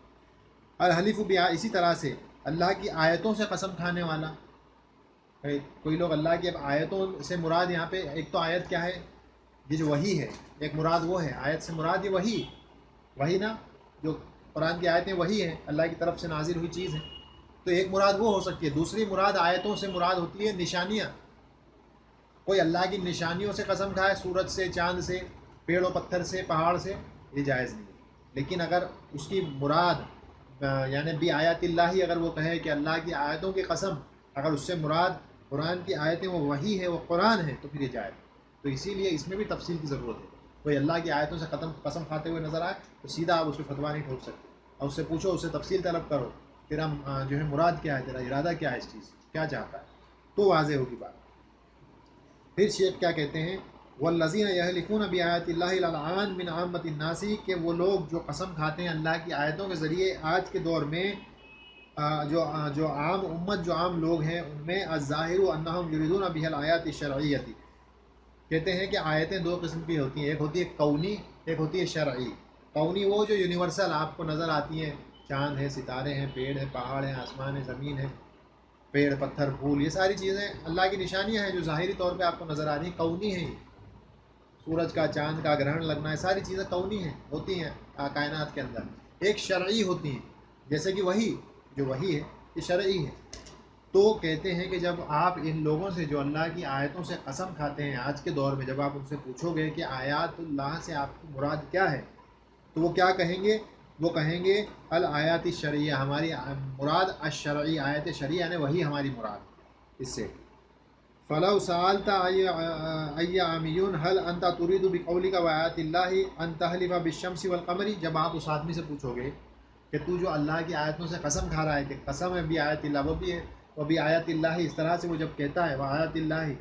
الحلیف بیا، اسی طرح سے اللہ کی آیتوں سے قسم کھانے والا. کوئی لوگ اللہ کی آیتوں سے مراد یہاں پہ ایک تو آیت کیا ہے، یہ جو وحی ہے، ایک مراد وہ ہے آیت سے مراد یہ وحی نا، جو قرآن کی آیتیں وحی ہیں، اللہ کی طرف سے نازل ہوئی چیز ہے. تو ایک مراد وہ ہو سکتی ہے. دوسری مراد آیتوں سے مراد ہوتی ہے نشانیاں. کوئی اللہ کی نشانیوں سے قسم کھائے، سورج سے، چاند سے، پیڑ و پتھر سے، پہاڑ سے، یہ جائز نہیں ہے. لیکن اگر اس کی مراد یعنی بھی آیات اللہ ہی، اگر وہ کہے کہ اللہ کی آیتوں کی قسم، اگر اس سے مراد قرآن کی آیتیں وہ وحی ہے، وہ قرآن ہے، تو پھر یہ جائز. تو اسی لیے اس میں بھی تفصیل کی ضرورت ہے. کوئی اللہ کی آیتوں سے قسم کھاتے ہوئے نظر آئے تو سیدھا آپ اس پہ فتوا نہیں ٹھوک سکتے، اور اس سے پوچھو، اس سے تفصیل طلب کرو، تیرا جو ہے مراد کیا ہے، تیرا ارادہ کیا ہے، اس چیز کیا چاہتا ہے، تو واضح ہوگی بات. پھر شیخ کیا کہتے ہیں، والذین یحلفون بآیات اللہ الان من عامۃ الناس، کہ وہ لوگ جو قسم کھاتے ہیں اللہ کی آیتوں کے ذریعے آج کے دور میں جو عام امت، جو عام لوگ ہیں ان میں، الظاہر انہم یریدون بها الآیات الشرعیۃ. کہتے ہیں کہ آیتیں دو قسم کی ہوتی ہیں، ایک ہوتی ہے کونی، ایک ہوتی ہے شرعی. کونی وہ جو یونیورسل آپ کو نظر آتی ہیں، چاند ہے، ستارے ہیں، پیڑ ہیں، پہاڑ ہیں، آسمان ہے، زمین ہے، پیڑ، پتھر، پھول، یہ ساری چیزیں اللہ کی نشانیاں ہیں جو ظاہری طور پہ آپ کو نظر آ رہی ہیں، کونی ہیں. سورج کا، چاند کا گرہن لگنا، یہ ساری چیزیں کونی ہیں، ہوتی ہیں کائنات کے اندر. ایک شرعی ہوتی ہیں، جیسے کہ جو وحی ہے یہ شرعی ہے. تو کہتے ہیں کہ جب آپ ان لوگوں سے جو اللہ کی آیتوں سے قسم کھاتے ہیں آج کے دور میں، جب آپ ان سے پوچھو گے کہ آیات اللہ سے آپ کی مراد کیا ہے، تو وہ کیا کہیں گے؟ وہ کہیں گے الآیات الشرعیہ، ہماری مراد الشرعی، آیت شرعی یعنی وہی ہماری مراد. اس سے فلو سألت ای عامیون هل انت تريد بقولك وآیات اللہ ان تحلف بالشمس والقمر، جب آپ اس آدمی سے پوچھو گے کہ تو جو اللہ کی آیتوں سے قسم کھا رہا ہے کہ قسم ہے بھی آیت اللہ، وہ بھی ہے، وہ بھی آیت اللہ، اس طرح سے وہ جب کہتا ہے وہ آیت اللہ،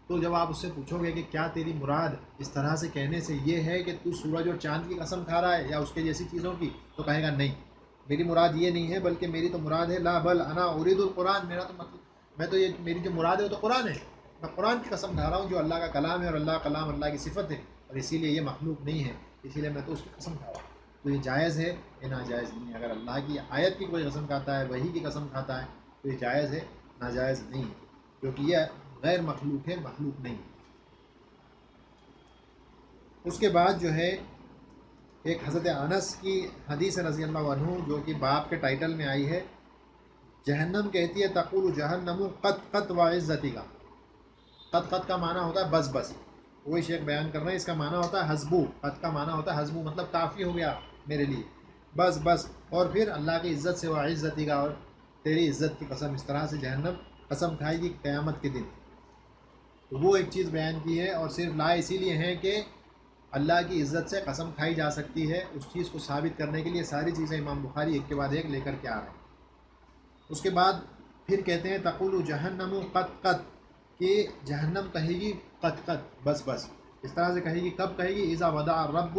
تو جب آپ اس سے پوچھو گے کہ کیا تیری مراد اس طرح سے کہنے سے یہ ہے کہ تو سورج اور چاند کی قسم کھا رہا ہے یا اس کے جیسی چیزوں کی، تو کہے گا نہیں، میری مراد یہ نہیں ہے، بلکہ میری تو مراد ہے لا بل انا اريد القرآن، میرا تو مطلب میں تو یہ میری جو مراد ہے وہ تو قرآن ہے، میں قرآن کی قسم کھا رہا ہوں جو اللہ کا کلام ہے، اور اللہ کا کلام اللہ کی صفت ہے، اور اسی لیے یہ مخلوق نہیں ہے، اسی لیے میں تو اس کی قسم کھا رہا ہوں. تو یہ جائز ہے، یہ ناجائز نہیں ہے. اگر اللہ کی آیت کی کوئی قسم کھاتا ہے، وحی کی قسم کھاتا ہے، تو یہ جائز ہے، ناجائز نہیں ہے، کیونکہ یہ غیر مخلوق ہے، مخلوق نہیں. اس کے بعد جو ہے ایک حضرت انس کی حدیث رضی اللہ عنہ، جو کہ باب کے ٹائٹل میں آئی ہے، جہنم کہتی ہے تقول جہنم قط قط وعزتی کا. قط قط کا معنی ہوتا ہے بس بس، وہی شیخ بیان کر رہے ہیں، اس کا معنی ہوتا ہے حسبو. قط کا معنی ہوتا ہے حسبو، مطلب کافی ہو گیا میرے لیے، بس بس. اور پھر اللہ کی عزت سے، وعزتی کا، اور تیری عزت کی قسم، اس طرح سے جہنم قسم کھائے گی قیامت کے دن. تو وہ ایک چیز بیان کی ہے، اور صرف لا اسی لیے ہے کہ اللہ کی عزت سے قسم کھائی جا سکتی ہے. اس چیز کو ثابت کرنے کے لیے ساری چیزیں امام بخاری ایک کے بعد ایک لے کر کے آ رہے ہیں. اس کے بعد پھر کہتے ہیں تقول جہنم قط قط، کہ جہنم کہے گی قط قط، بس بس. اس طرح سے کہے گی، کب کہے گی؟ اذا وضع الرب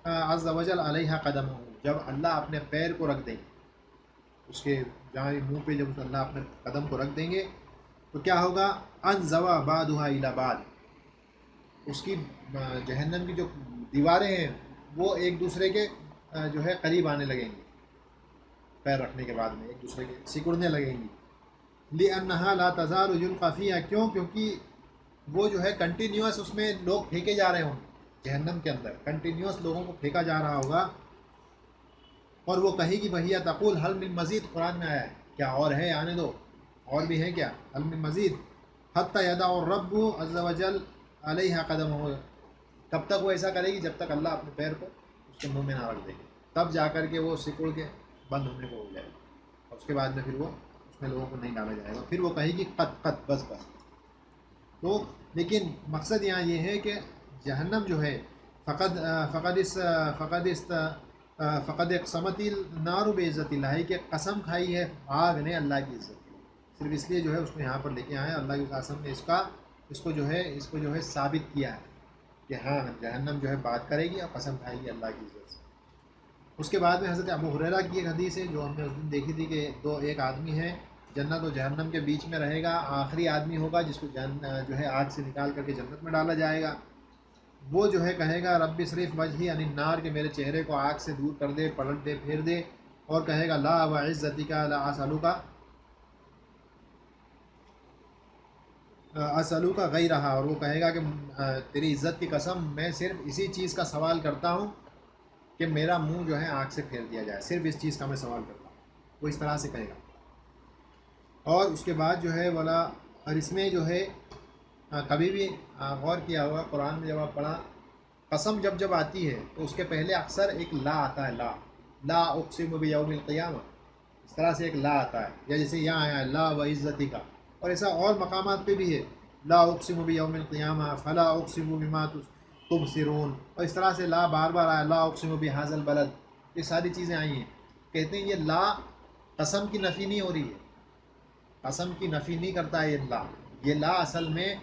عز وجل علیہا قدمہ، جب اللہ اپنے پیر کو رکھ دیں گے اس کے جہاں منہ پہ، جب اللہ اپنے قدم کو رکھ دیں گے تو کیا ہوگا؟ انزوا بعدها الى بعد، اس کی جہنم کی جو دیواریں ہیں وہ ایک دوسرے کے جو ہے قریب آنے لگیں گی، پیر رکھنے کے بعد میں ایک دوسرے کے سکڑنے لگیں گی. لِأَنَّهَا لَا تَزَالُ يُلْقَى فِيهَا، کیوں؟ کیونکہ وہ جو ہے کنٹینیوس اس میں لوگ پھینکے جا رہے ہوں گے، جہنم کے اندر کنٹینیوس لوگوں کو پھینکا جا رہا ہوگا. اور وہ کہے گی وَهِيَ تَقُولُ هَلْ مِن مزید، قرآن میں آیا ہے کیا اور ہے، آنے دو، اور بھی ہے کیا، هَلْ مِن مزید، حَتَّى يَضَعَ الرَّبُّ عَزَّ وَجَلَّ عَلَيْهَا قَدَمَهُ، کب تک وہ ایسا کرے گی؟ جب تک اللہ اپنے پیر کو اس کے منہ میں نہ رکھ دے گی، تب جا کر کے وہ سکڑ کے بند ہونے کو ہو جائے گا، اور اس کے بعد میں پھر وہ اس میں لوگوں کو نہیں ڈالا جائے گا، پھر وہ کہے گی قط قط بس بس۔ تو لیکن مقصد یہاں یہ ہے کہ جہنم جو ہے فقد اقسمت النار بعزت اللہ، کہ قسم کھائی ہے آگ نے اللہ کی عزت کی، صرف اس لیے جو ہے اس کو یہاں پر لے کے آئے اللہ کے قسم نے اس کو جو ہے ثابت کیا ہے کہ ہاں جہنم جو ہے بات کرے گی اور قسم کھائے گی اللہ کی عزت سے۔ اس کے بعد میں حضرت ابو ہریرہ کی ایک حدیث ہے جو ہم نے اس دن دیکھی تھی کہ ایک آدمی ہے جنت و جہنم کے بیچ میں رہے گا، آخری آدمی ہوگا جس کو جو ہے آگ سے نکال کر کے جنت میں ڈالا جائے گا، وہ جو ہے کہے گا رب صرف وجہی عن النار، کہ میرے چہرے کو آگ سے دور کر دے، پلٹ دے، پھیر دے، اور کہے گا لا وعزتک لا اسألوک غیرہا، اور وہ کہے گا کہ تیری عزت کی قسم میں صرف اسی چیز کا سوال کرتا ہوں کہ میرا منہ جو ہے آگ سے پھیر دیا جائے، صرف اس چیز کا میں سوال کرتا ہوں، وہ اس طرح سے کہے گا۔ اور اس کے بعد جو ہے والا، اور اس میں جو ہے کبھی بھی غور کیا ہوگا قرآن میں جب آپ پڑھا، قسم جب آتی ہے تو اس کے پہلے اکثر ایک لا آتا ہے، لا اقسم بیوم القیامہ، اس طرح سے ایک لا آتا ہے، یا جیسے یہاں آیا لا و عزتی کا، اور ایسا اور مقامات پہ بھی ہے لا اقسم بیوم القیامہ فلا اقسم بما تبصرون، اور اس طرح سے لا بار بار آیا لا اقسم بہذا البلد، یہ ساری چیزیں آئی ہیں۔ کہتے ہیں یہ لا قسم کی نفی نہیں ہو رہی ہے، قسم کی نفی نہیں کرتا ہے یہ لا اصل میں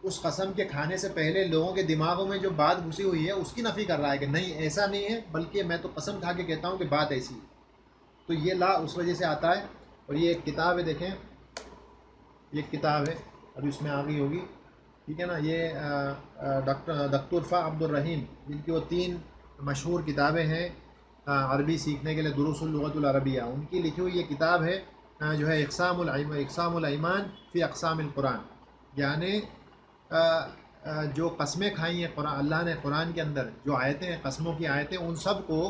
اس قسم کے کھانے سے پہلے لوگوں کے دماغوں میں جو بات گھسی ہوئی ہے اس کی نفی کر رہا ہے کہ نہیں ایسا نہیں ہے، بلکہ میں تو قسم کھا کے کہتا ہوں کہ بات ایسی ہے، تو یہ لا اس وجہ سے آتا ہے۔ اور یہ ایک کتاب ہے، دیکھیں یہ ایک کتاب ہے، ابھی اس میں آ گئی ہوگی، ٹھیک ہے نا، یہ دکتور عبد الرحیم، جن کی وہ 3 مشہور کتابیں ہیں عربی سیکھنے کے لیے، دروس اللغۃ العربیہ، ان کی لکھی ہوئی یہ کتاب ہے جو ہے اقسام الایمان فی اقسام القرآن، یعنی جو قسمیں کھائی ہیں اللہ نے قرآن کے اندر، جو آیتیں ہیں قسموں کی آیتیں، ان سب کو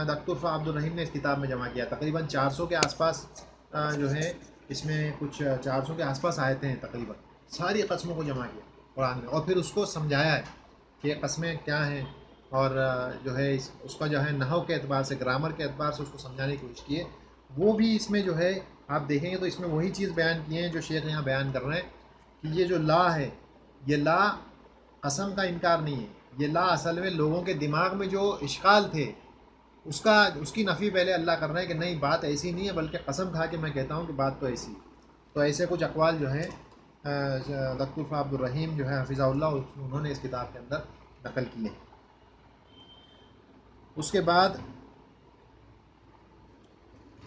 دکتور عبد الرحیم نے اس کتاب میں جمع کیا، تقریباً 400 کے آس پاس جو ہے اس میں کچھ 400 کے آس پاس آیتیں ہیں، تقریباً ساری قسموں کو جمع کیا قرآن میں، اور پھر اس کو سمجھایا ہے کہ یہ قسمیں کیا ہیں، اور جو ہے اس کا جو ہے نحو کے اعتبار سے، گرامر کے اعتبار سے اس کو سمجھانے کی کوشش کی ہے۔ وہ بھی اس میں جو ہے آپ دیکھیں گے تو اس میں وہی چیز بیان کی ہیں جو شیخ یہاں بیان کر رہے ہیں، کہ یہ جو لا ہے، یہ لا قسم کا انکار نہیں ہے، یہ لا اصل میں لوگوں کے دماغ میں جو اشکال تھے اس کی نفی پہلے اللہ کر رہے ہیں کہ نہیں بات ایسی نہیں ہے، بلکہ قسم کھا کے میں کہتا ہوں کہ بات تو ایسی ہے۔ تو ایسے کچھ اقوال جو ہیں دکتور عبد الرحیم جو ہے حفظہ اللہ، انہوں نے اس کتاب کے اندر نقل کیے ہیں۔ اس کے بعد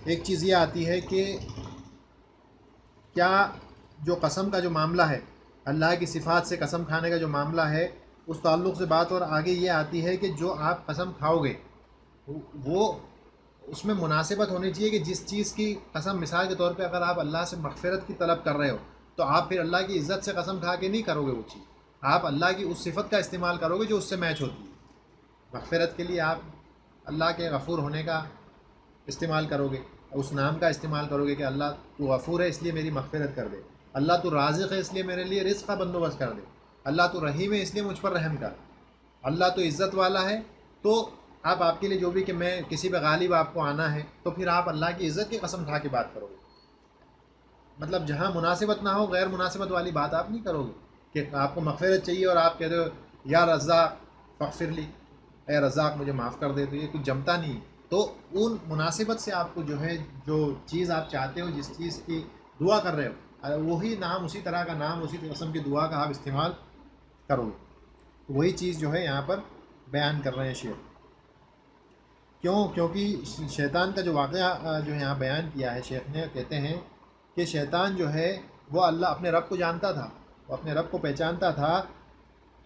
ایک چیز یہ آتی ہے کہ کیا جو قسم کا جو معاملہ ہے، اللہ کی صفات سے قسم کھانے کا جو معاملہ ہے، اس تعلق سے بات اور آگے یہ آتی ہے کہ جو آپ قسم کھاؤ گے وہ اس میں مناسبت ہونی چاہیے، کہ جس چیز کی قسم، مثال کے طور پہ اگر آپ اللہ سے مغفرت کی طلب کر رہے ہو تو آپ پھر اللہ کی عزت سے قسم کھا کے نہیں کرو گے وہ چیز، آپ اللہ کی اس صفت کا استعمال کرو گے جو اس سے میچ ہوتی ہے۔ مغفرت کے لیے آپ اللہ کے غفور ہونے کا استعمال کرو گے، اس نام کا استعمال کرو گے کہ اللہ تو غفور ہے اس لیے میری مغفرت کر دے، اللہ تو رازق ہے اس لیے میرے لیے رزق کا بندوبست کر دے، اللہ تو رحیم ہے اس لیے مجھ پر رحم کر، اللہ تو عزت والا ہے، تو آپ کے لیے جو بھی کہ میں کسی پہ غالب آپ کو آنا ہے، تو پھر آپ اللہ کی عزت کی قسم کھا کے بات کرو گے، مطلب جہاں مناسبت نہ ہو غیر مناسبت والی بات آپ نہیں کرو گے، کہ آپ کو مغفرت چاہیے اور آپ کہتے ہو یا رزاق فاغفر لی، اے رزاق مجھے معاف کر دے، تو یہ کچھ جمتا نہیں ہے۔ تو ان مناسبت سے آپ کو جو ہے جو چیز آپ چاہتے ہو، جس چیز کی دعا کر رہے ہو، وہی نام، اسی طرح کا نام، اسی قسم کی دعا کا آپ استعمال کرو گے، تو وہی چیز جو ہے یہاں پر بیان کر رہے ہیں شیخ۔ کیونکہ شیطان کا جو واقعہ جو یہاں بیان کیا ہے شیخ نے، کہتے ہیں کہ شیطان جو ہے وہ اللہ اپنے رب کو جانتا تھا، وہ اپنے رب کو پہچانتا تھا،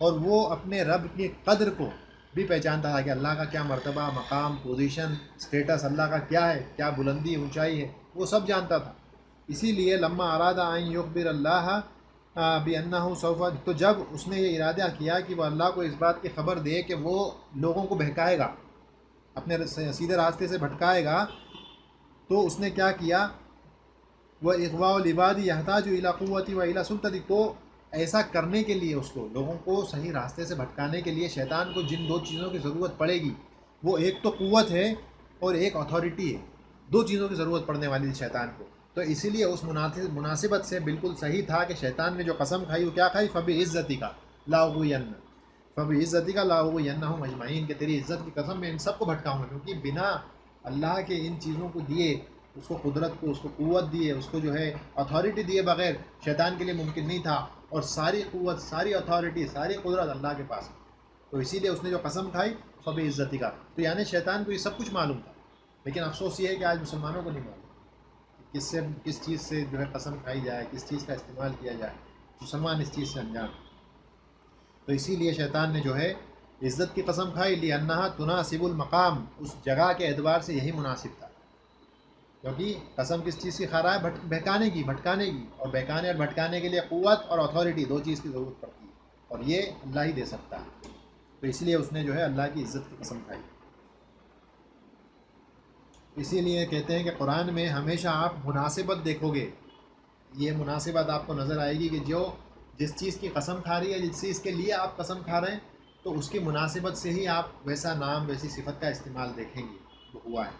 اور وہ اپنے رب کی قدر کو بھی پہچانتا تھا کہ اللہ کا کیا مرتبہ، مقام، پوزیشن، اسٹیٹس اللہ کا کیا ہے، کیا بلندی اونچائی ہے، وہ سب جانتا تھا۔ اسی لیے لما اراد ان یخبر اللہ بانہ سوف، تو جب اس نے یہ ارادہ کیا کہ وہ اللہ کو اس بات کی خبر دے کہ وہ لوگوں کو بہکائے گا، اپنے سیدھے راستے سے بھٹکائے گا، تو اس نے کیا کیا، وہ اغواء العباد یحتاج الی قوت و الی سلطت، تو ایسا کرنے کے لیے اس کو لوگوں کو صحیح راستے سے بھٹکانے کے لیے شیطان کو جن دو چیزوں کی ضرورت پڑے گی، وہ ایک تو قوت ہے اور ایک اتھارٹی ہے. دو چیزوں کی ضرورت پڑنے والی تھی شیطان کو. تو اسی لیے اس مناسبت سے بالکل صحیح تھا کہ شیطان نے جو قسم کھائی وہ کیا کھائی؟ فَبِعِزَّتِكَ لَأُغْوِيَنَّ فَبِعِزَّتِكَ لَأُغْوِيَنَّهُمْ أَجْمَعِينَ، کہ تیری عزت کی قسم میں ان سب کو بھٹکاؤں گا. کیونکہ بنا اللہ کے ان چیزوں کو دیے، اس کو قدرت کو، اس کو قوت دیے، اس کو جو ہے اتھارٹی دیے بغیر شیطان کے لیے ممکن نہیں تھا. اور ساری قوت، ساری اتھارٹی، ساری قدرت اللہ کے پاس. تو اسی لیے اس نے جو قسم کھائی فَبِعِزَّتِكَ، تو یعنی شیطان کو یہ سب کچھ معلوم تھا. لیکن افسوس یہ ہے کہ آج مسلمانوں کو نہیں معلوم کس چیز سے جو ہے قسم کھائی جائے، کس چیز کا استعمال کیا جائے. مسلمان اس چیز سے انجان. تو اسی لیے شیطان نے جو ہے عزت کی قسم کھائی، لِأَنَّهَا تُنَاسِبُ الْمَقَامِ، اس جگہ کے اعتبار سے یہی مناسب تھا. کیونکہ قسم کس چیز کی کھا رہا ہے؟ بہکانے کی، بھٹکانے کی. اور بہکانے اور بھٹکانے کے لیے قوت اور اتھارٹی، دو چیز کی ضرورت پڑتی ہے، اور یہ اللہ ہی دے سکتا ہے. تو اس لیے اس نے جو ہے اللہ کی عزت کی قسم کھائی. اسی لیے کہتے ہیں کہ قرآن میں ہمیشہ آپ مناسبت دیکھو گے، یہ مناسبت آپ کو نظر آئے گی کہ جس چیز کی قسم کھا رہی ہے، جس چیز کے لیے آپ قسم کھا رہے ہیں، تو اس کی مناسبت سے ہی آپ ویسا نام، ویسی صفت کا استعمال دیکھیں گے جو ہوا ہے.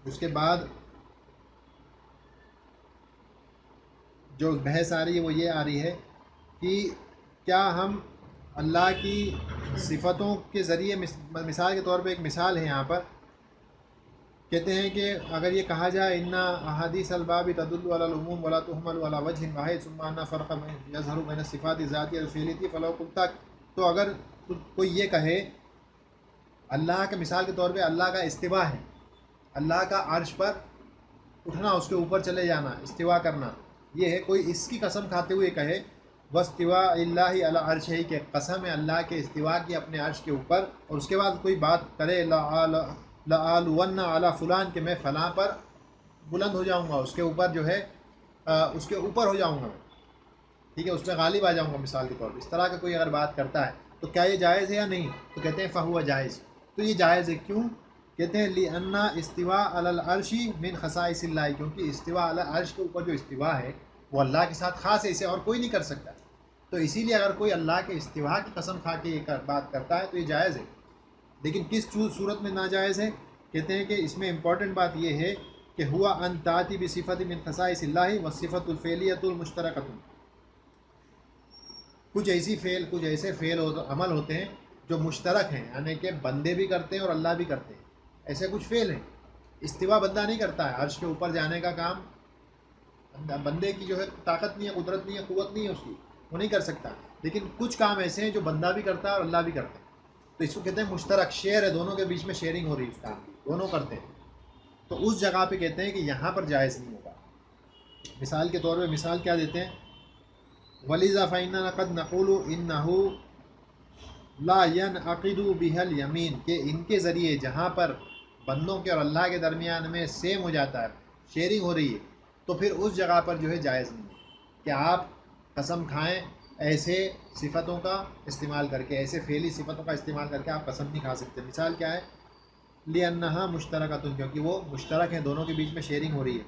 اس کے بعد جو بحث آ رہی ہے وہ یہ آ رہی ہے کہ کیا ہم اللہ کی صفتوں کے ذریعے، مثال کے طور پہ ایک مثال ہے یہاں پر، کہتے ہیں کہ اگر یہ کہا جائے اِنَّ أَحَادِيثَ الْبَابِ تَدُلُّ عَلَى الْعُمُومِ وَلَا تُحْمَلُ عَلَى وَجْهٍ وَاحِدٍ ثُمَّ أَنَّ فَرْقًا يَظْهَرُ بَيْنَ الصِّفَاتِ الذَّاتِيَّةِ وَالْفِعْلِيَّةِ فَلَوْ قُلْتَ، تو اگر کوئی یہ کہے، اللہ کے مثال کے طور پہ اللہ کا استوا ہے، اللہ کا عرش پر اٹھنا، اس کے اوپر چلے جانا، استوا کرنا، یہ ہے. کوئی اس کی قسم کھاتے ہوئے کہے وَاسْتِوَاءُ اللَّهِ عَلَى عَرْشِهِ، کہ قسم ہے اللہ کے استوا کی اپنے عرش کے اوپر، اور اس کے بعد کوئی بات کرے لَآلُوَنَّ عَلَى فلان، کہ میں فلاں پر بلند ہو جاؤں گا، اس کے اوپر جو ہے اس کے اوپر ہو جاؤں گا میں، ٹھیک ہے، اس میں غالب آ جاؤں گا مثال کے طور پہ. اس طرح کا کوئی اگر بات کرتا ہے تو کیا یہ جائز ہے یا نہیں؟ تو کہتے ہیں فَهُوَ جائز. تو یہ جائز ہے. کیوں؟ کہتے ہیں لِأَنَّ اسْتِوَاءَ عَلَى الْعَرْشِ مِنْ خَصَائِصِ اللَّهِ، کیونکہ استوا علی عرش کے اوپر جو استوا ہے وہ اللہ کے ساتھ خاص ہے، اسے اور کوئی نہیں کر سکتا. تو اسی لیے اگر کوئی اللہ کے استوا کی قسم کھا کے یہ بات کرتا ہے تو یہ جائز ہے. لیکن کس صورت میں ناجائز ہے؟ کہتے ہیں کہ اس میں امپورٹنٹ بات یہ ہے کہ ہوا ان تاتی بصفت من خصائص اللہ والصفت الفعلیۃ المشترکۃ، کچھ ایسے فعل عمل ہوتے ہیں جو مشترک ہیں، یعنی کہ بندے بھی کرتے ہیں اور اللہ بھی کرتے ہیں. ایسے کچھ فعل ہیں. استوا بندہ نہیں کرتا ہے، عرش کے اوپر جانے کا کام بندے کی جو ہے طاقت نہیں ہے، قدرت نہیں ہے، قوت نہیں ہے اس کی، وہ نہیں کر سکتا. لیکن کچھ کام ایسے ہیں جو بندہ بھی کرتا ہے اور اللہ بھی کرتا ہے. تو اس کو کہتے ہیں مشترک، شیئر ہے، دونوں کے بیچ میں شیئرنگ ہو رہی ہے اس کام کی، دونوں کرتے ہیں. تو اس جگہ پہ کہتے ہیں کہ یہاں پر جائز نہیں ہوگا. مثال کے طور پہ مثال کیا دیتے ہیں؟ وَلِذَا فَإِنَّنَا قَدْ نَقُولُ إِنَّهُ لَا يَنْعَقِدُ بِهَا الْيَمِينُ، کہ ان کے ذریعے جہاں پر بندوں کے اور اللہ کے درمیان میں سیم ہو جاتا ہے، شیئرنگ ہو رہی ہے، تو پھر اس جگہ پر جو ہے جائز نہیں ہے کہ آپ قسم کھائیں ایسے صفتوں کا استعمال کر کے، ایسے فعلی صفتوں کا استعمال کر کے آپ قسم نہیں کھا سکتے. مثال کیا ہے؟ لِأَنَّهَا مُشْتَرَكَةٌ، کیونکہ وہ مشترک ہیں، دونوں کے بیچ میں شیئرنگ ہو رہی ہے.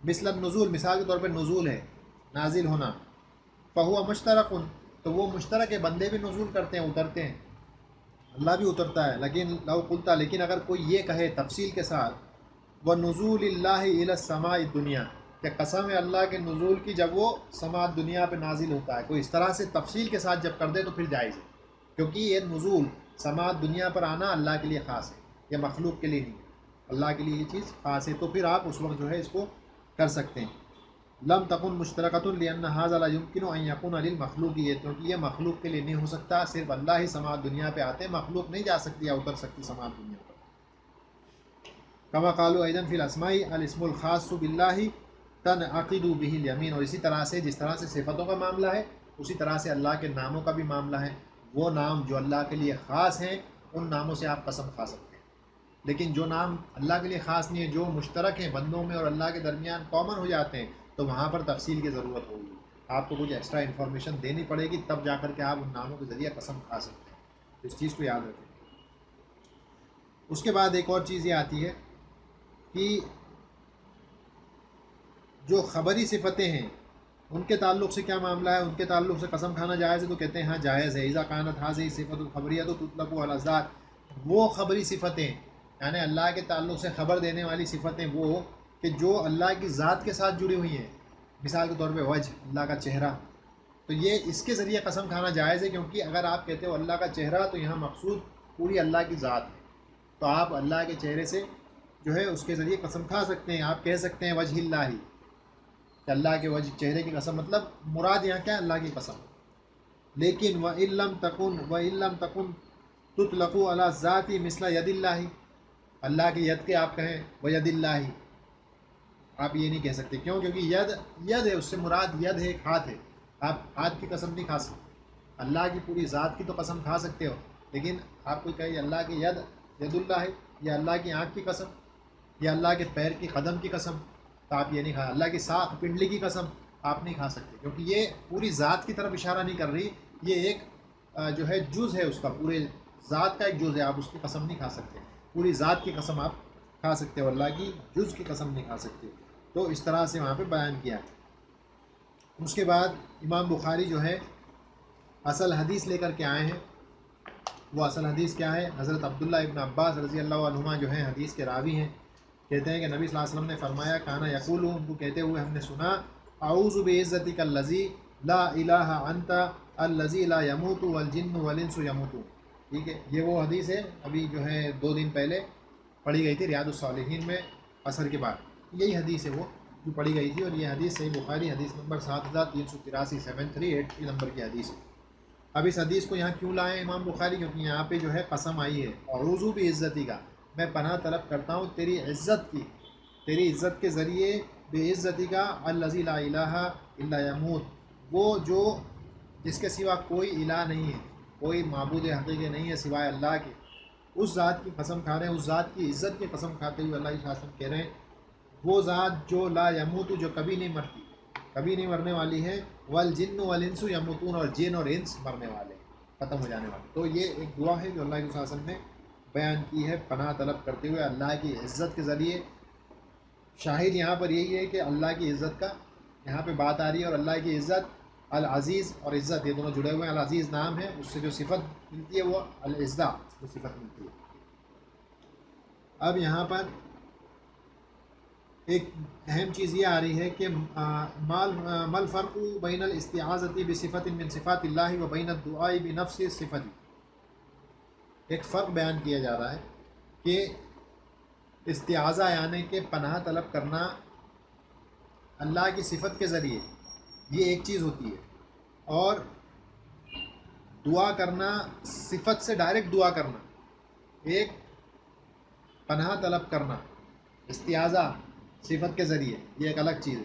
مثل النزول، مثال کے طور پہ نزول ہے، نازل ہونا. فَهُوَ مُشْتَرَكٌ، تو وہ مشترک ہے، بندے بھی نزول کرتے ہیں، اترتے ہیں، اللہ بھی اترتا ہے. لیکن لو قلتا، لیکن اگر کوئی یہ کہے تفصیل کے ساتھ وَنُزُولِ اللَّهِ إِلَى السَّمَاءِ الدُّنْيَا، کہ قسم ہے اللہ کے نزول کی جب وہ سماء دنیا پہ نازل ہوتا ہے، کوئی اس طرح سے تفصیل کے ساتھ جب کر دے تو پھر جائز ہے. کیونکہ یہ نزول سماء دنیا پر آنا اللہ کے لیے خاص ہے، یہ مخلوق کے لیے نہیں ہے، اللہ کے لیے یہ چیز خاص ہے. تو پھر آپ اس وقت جو ہے اس کو کر سکتے ہیں. لم تکن مشترکۃ لأن هذا لا يمكن ان يكون للمخلوق، کیونکہ یہ مخلوق کے لیے نہیں ہو سکتا، صرف اللہ ہی سماء دنیا پہ آتے ہیں، مخلوق نہیں جا سکتی یا اتر سکتی سماء دنیا پر. کما قالوا ایضا فی الاسماء الاسم الخاص باللہ تنعقد به الیمین، اور اسی طرح سے جس طرح سے صفتوں کا معاملہ ہے اسی طرح سے اللہ کے ناموں کا بھی معاملہ ہے. وہ نام جو اللہ کے لیے خاص ہیں ان ناموں سے آپ قسم کھا سکتے ہیں. لیکن جو نام اللہ کے لیے خاص نہیں ہے، جو مشترک ہیں بندوں میں اور اللہ کے درمیان کامن ہو جاتے ہیں، تو وہاں پر تفصیل کی ضرورت ہوگی، آپ کو کچھ ایکسٹرا انفارمیشن دینی پڑے گی، تب جا کر کے آپ ان ناموں کے ذریعے قسم کھا سکتے ہیں. اس چیز کو یاد رکھیں. اس کے بعد ایک اور چیز یہ آتی ہے کہ جو خبری صفتیں ہیں ان کے تعلق سے کیا معاملہ ہے؟ ان کے تعلق سے قسم کھانا جائز ہے؟ تو کہتے ہیں ہاں جائز ہے. اذا کانت هذه صفت الخبریہ تو تطلق علی الذات، وہ خبری صفتیں یعنی اللہ کے تعلق سے خبر دینے والی صفتیں وہ کہ جو اللہ کی ذات کے ساتھ جڑی ہوئی ہیں. مثال کے طور پہ وجہ، اللہ کا چہرہ، تو یہ اس کے ذریعے قسم کھانا جائز ہے، کیونکہ اگر آپ کہتے ہو اللہ کا چہرہ تو یہاں مقصود پوری اللہ کی ذات ہے. تو آپ اللہ کے چہرے سے جو ہے اس کے ذریعے قسم کھا سکتے ہیں. آپ کہہ سکتے ہیں وجہ اللہ ہی، کہ اللہ کے وجہ چہرے کی قسم، مطلب مراد یہاں کیا ہے؟ اللہ کی قسم. لیکن وَإِلَّمْ تَكُنْ تُطْلَقُ عَلَى ذَاتِ مِثْلَ يَدِ اللَّهِ، اللہ کی ید کے آپ کہیں وَيَدِ اللَّهِ، آپ یہ نہیں کہہ سکتے. کیوں؟ کیونکہ ید ہے، اس سے مراد ید ہے، ایک ہاتھ ہے. آپ ہاتھ کی قسم نہیں کھا سکتے. اللہ کی پوری ذات کی تو قسم کھا سکتے ہو، لیکن آپ کو کہے اللہ کی ید اللہ ہے، یا اللہ کی آنکھ کی قسم، یا اللہ کے پیر کی قدم کی قسم، تو آپ یہ نہیں کھا. اللہ کی ساکھ پنڈلی کی قسم آپ نہیں کھا سکتے، کیونکہ یہ پوری ذات کی طرف اشارہ نہیں کر رہی. یہ ایک جو ہے جز ہے، اس کا پورے ذات کا ایک جز ہے. آپ اس کی قسم نہیں کھا سکتے. پوری ذات کی قسم آپ کھا سکتے ہو، اللہ کی جز کی قسم نہیں کھا سکتے. تو اس طرح سے وہاں پہ بیان کیا. اس کے بعد امام بخاری جو ہے اصل حدیث لے کر کے آئے ہیں. وہ اصل حدیث کیا ہے؟ حضرت عبداللہ ابن عباس رضی اللہ عنہما جو ہیں حدیث کے راوی ہیں، کہتے ہیں کہ نبی صلی اللہ علیہ وسلم نے فرمایا کانا یقول، ان کو کہتے ہوئے ہم نے سنا، اعوذ بعزتک الذی لا الہ انت الذی لا یموت والجن والانس یموتون. ٹھیک ہے، یہ وہ حدیث ہے ابھی جو ہے 2 دن پہلے پڑھی گئی تھی ریاض الصالحین میں عصر کے بعد. یہی حدیث ہے وہ جو پڑھی گئی تھی، اور یہ حدیث صحیح بخاری حدیث نمبر 7383 738 نمبر کی حدیث ہے. اب اس حدیث کو یہاں کیوں لائے امام بخاری؟ کیونکہ یہاں پہ جو ہے قسم آئی ہے، اعوذ بعزتی کا، میں پناہ طلب کرتا ہوں تیری عزت کی، تیری عزت کے ذریعے، بعزتی کا الذی لا الہ الا یموت، وہ جو جس کے سوا کوئی الہ نہیں ہے، کوئی معبود حقیقی نہیں ہے سوائے اللہ کے، اس ذات کی قسم کھا رہے ہیں، اس ذات کی عزت کی قسم کھاتے ہوئے اللہ کے وسلم کہہ رہے ہیں وہ ذات جو لا یموت، جو کبھی نہیں مرتی، کبھی نہیں مرنے والی ہے، والجن والانس یموتون، اور جن اور انس مرنے والے، ختم ہو جانے والے. تو یہ ایک دعا ہے جو اللہ کے وسلم نے بیان کی ہے پناہ طلب کرتے ہوئے اللہ کی عزت کے ذریعے. شاہد یہاں پر یہی ہے کہ اللہ کی عزت کا یہاں پہ بات آ رہی ہے، اور اللہ کی عزت، العزیز اور عزت یہ دونوں جڑے ہوئے ہیں. العزیز نام ہے، اس سے جو صفت ملتی ہے وہ العزہ جو صفت ملتی ہے. اب یہاں پر ایک اہم چیز یہ آ رہی ہے کہ مال فرق بین الاستعاذۃ بصفت من صفات اللہ و بین الدعاء بنفس صفت. ایک فرق بیان کیا جا رہا ہے کہ استعاذہ یعنی کہ پناہ طلب کرنا اللہ کی صفت کے ذریعے، یہ ایک چیز ہوتی ہے، اور دعا کرنا صفت سے ڈائریکٹ دعا کرنا ایک، پناہ طلب کرنا استعاذہ صفت کے ذریعے یہ ایک الگ چیز ہے.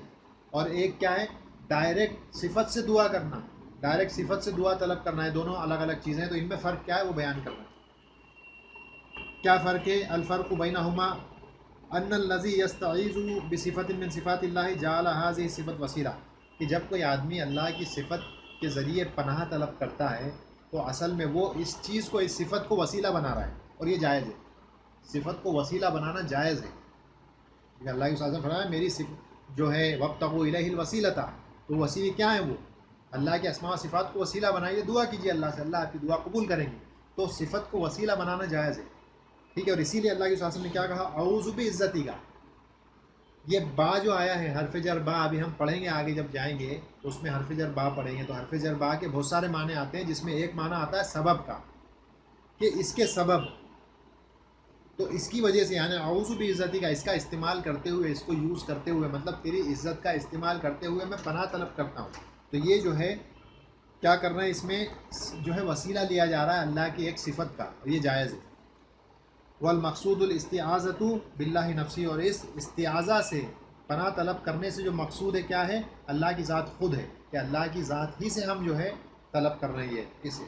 اور ایک کیا ہے؟ ڈائریکٹ صفت سے دعا کرنا، ڈائریکٹ صفت سے دعا طلب کرنا ہے. دونوں الگ الگ چیزیں ہیں. تو ان میں فرق کیا ہے وہ بیان کرنا ہے. کیا فرق ہے؟ الفرق بینہما ان الذی یستعیذ بصفت من صفات اللہ جعل هذه الصفت وسیلہ، کہ جب کوئی آدمی اللہ کی صفت کے ذریعے پناہ طلب کرتا ہے تو اصل میں وہ اس چیز کو، اس صفت کو وسیلہ بنا رہا ہے، اور یہ جائز ہے. صفت کو وسیلہ بنانا جائز ہے. اللہ کے وسلم فرمایا میری صفت جو ہے وابتغوا الیہ الوسیلۃ، تو وسیلے کیا ہیں؟ وہ اللہ کے اسماء و صفات کو وسیلہ بنائیے، دعا کیجیے اللہ سے، اللہ آپ کی دعا قبول کریں گے. تو صفت کو وسیلہ بنانا جائز ہے. ٹھیک ہے، اور اسی لیے اللہ کے وسلم نے کیا کہا؟ اعوذ بعزتی کا. یہ با جو آیا ہے حرف جر با، ابھی ہم پڑھیں گے آگے جب جائیں گے تو اس میں حرف جر با پڑھیں گے. تو حرف جر با کے بہت سارے معنی آتے ہیں، جس میں ایک معنی آتا ہے سبب کا، کہ اس کے سبب، تو اس کی وجہ سے یعنی اعوذ بعزتی کا، اس کا استعمال کرتے ہوئے، اس کو یوز کرتے ہوئے، مطلب تیری عزت کا استعمال کرتے ہوئے میں پناہ طلب کرتا ہوں. تو یہ جو ہے کیا کر رہے ہیں؟ اس میں جو ہے وسیلہ لیا جا رہا ہے اللہ کی ایک صفت کا، اور یہ جائز ہے. والمقصود الاستعاذۃ باللہ نفسی، اور اس استعاذہ سے، پناہ طلب کرنے سے جو مقصود ہے کیا ہے؟ اللہ کی ذات خود ہے، کہ اللہ کی ذات ہی سے ہم جو ہے طلب کر رہے ہیں. اس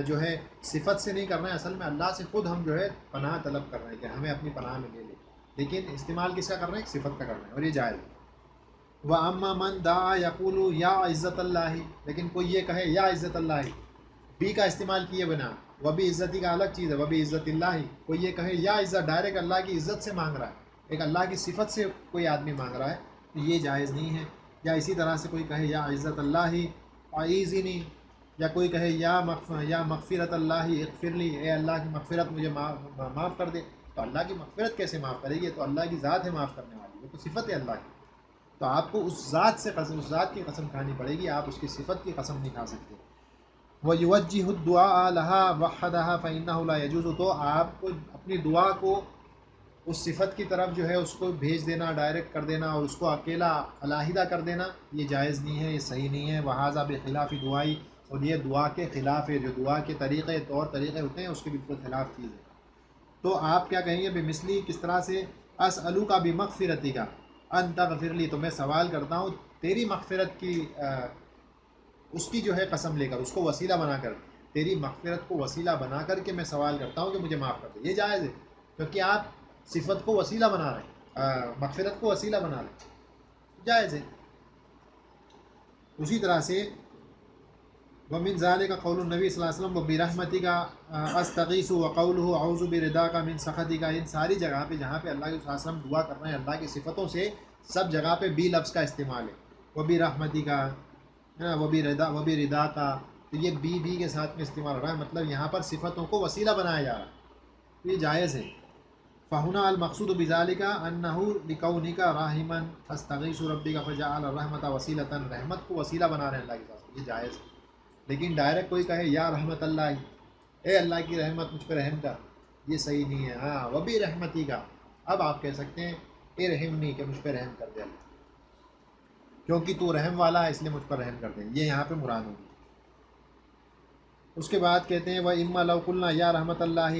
جو ہے صفت سے نہیں کر رہے ہیں، اصل میں اللہ سے خود ہم جو ہے پناہ طلب کر رہے ہیں کہ ہمیں اپنی پناہ میں لے لے. لیکن استعمال کس کا کر رہے ہیں؟ صفت کا کر رہے ہیں، اور یہ جائز ہے. وَأَمَّا مَنْ دَعَا يَقُولُ یا عزت اللہ، لیکن کوئی یہ کہے یا عزت اللہ، بی کا استعمال کیے بنا، وبی عزتی کا الگ چیز ہے، وبی عزت اللہ. کوئی یہ کہے یا عزت، ڈائریکٹ اللہ کی عزت سے مانگ رہا ہے، ایک اللہ کی صفت سے کوئی آدمی مانگ رہا ہے، تو یہ جائز نہیں ہے۔ یا اسی طرح سے کوئی کہے یا عزت اللہ اعیذنی، یا کوئی کہے یا مغفرت اللہ اغفر لی، اے اللہ کی مغفرت مجھے معاف کر دے، تو اللہ کی مغفرت کیسے معاف کرے گی؟ تو اللہ کی ذات ہے معاف کرنے والی، وہ تو صفت ہے اللہ کی، تو آپ کو اس ذات سے قسم، اس ذات کی قسم کھانی پڑے گی، آپ اس کی صفت کی قسم نہیں کھا سکتے۔ وَيُوَجِّهُ الدُّعَاءَ لَهَا وَحَدَهَا فَإِنَّهُ لَا يَجُوزُ، تو آپ کو اپنی دعا کو اس صفت کی طرف جو ہے اس کو بھیج دینا، ڈائریکٹ کر دینا، اور اس کو اکیلا علیحدہ کر دینا، یہ جائز نہیں ہے، یہ صحیح نہیں ہے۔ وَهَذَا بِخِلَافِ دُعَاءِ، اور یہ دعا کے خلاف ہے، جو دعا کے طریقے طور طریقے ہوتے ہیں اس کے بالکل خلاف چیز ہے۔ تو آپ کیا کہیں گے؟ بمثلی، کس طرح سے؟ اسألوک بمغفرتک ان تغفر لی، تو میں سوال کرتا ہوں تیری مغفرت کی، اس کی جو ہے قسم لے کر، اس کو وسیلہ بنا کر، تیری مغفرت کو وسیلہ بنا کر کے میں سوال کرتا ہوں کہ مجھے معاف کر دے، یہ جائز ہے، کیونکہ آپ صفت کو وسیلہ بنا رہے ہیں، مغفرت کو وسیلہ بنا رہے ہیں، جائز ہے۔ اسی طرح سے ومن ذالک قول النبی صلی اللہ علیہ وسلم وبرحمتک استغیث وقولہ اعوذ برضاک من سخطک، ان ساری جگہ پہ جہاں پہ اللہ کے صلی اللہ علیہ وسلم دعا کر رہے ہیں اللہ کی صفتوں سے، سب جگہ پہ بی لفظ کا استعمال ہے، وبرحمتک وبرضاک، تو یہ بی کے ساتھ میں استعمال ہو رہا ہے، مطلب یہاں پر صفتوں کو وسیلہ بنایا جا رہا ہے، تو یہ جائز ہے۔ فہنا المقصود بذالک انہ لکونک راحما فاستغیث ربک فجعل الرحمۃ وسیلۃ، رحمت کو وسیلہ بنا رہے ہیں اللہ کے ساتھ، یہ جائز ہے۔ لیکن ڈائریکٹ کوئی کہے یا رحمت اللہ، اے اللہ کی رحمت مجھ پہ رحم کر، یہ صحیح نہیں ہے۔ ہاں وبی رحمتی کا، اب آپ کہہ سکتے ہیں اے رحمنی، کہ مجھ پہ رحم کر دے اللہ، کیونکہ تو رحم والا ہے اس لیے مجھ پر رحم کر دے، یہ یہاں پہ مراد ہوگی۔ اس کے بعد کہتے ہیں وَإِمَّا لَوْ قُلْنَا یا رحمت اللہ،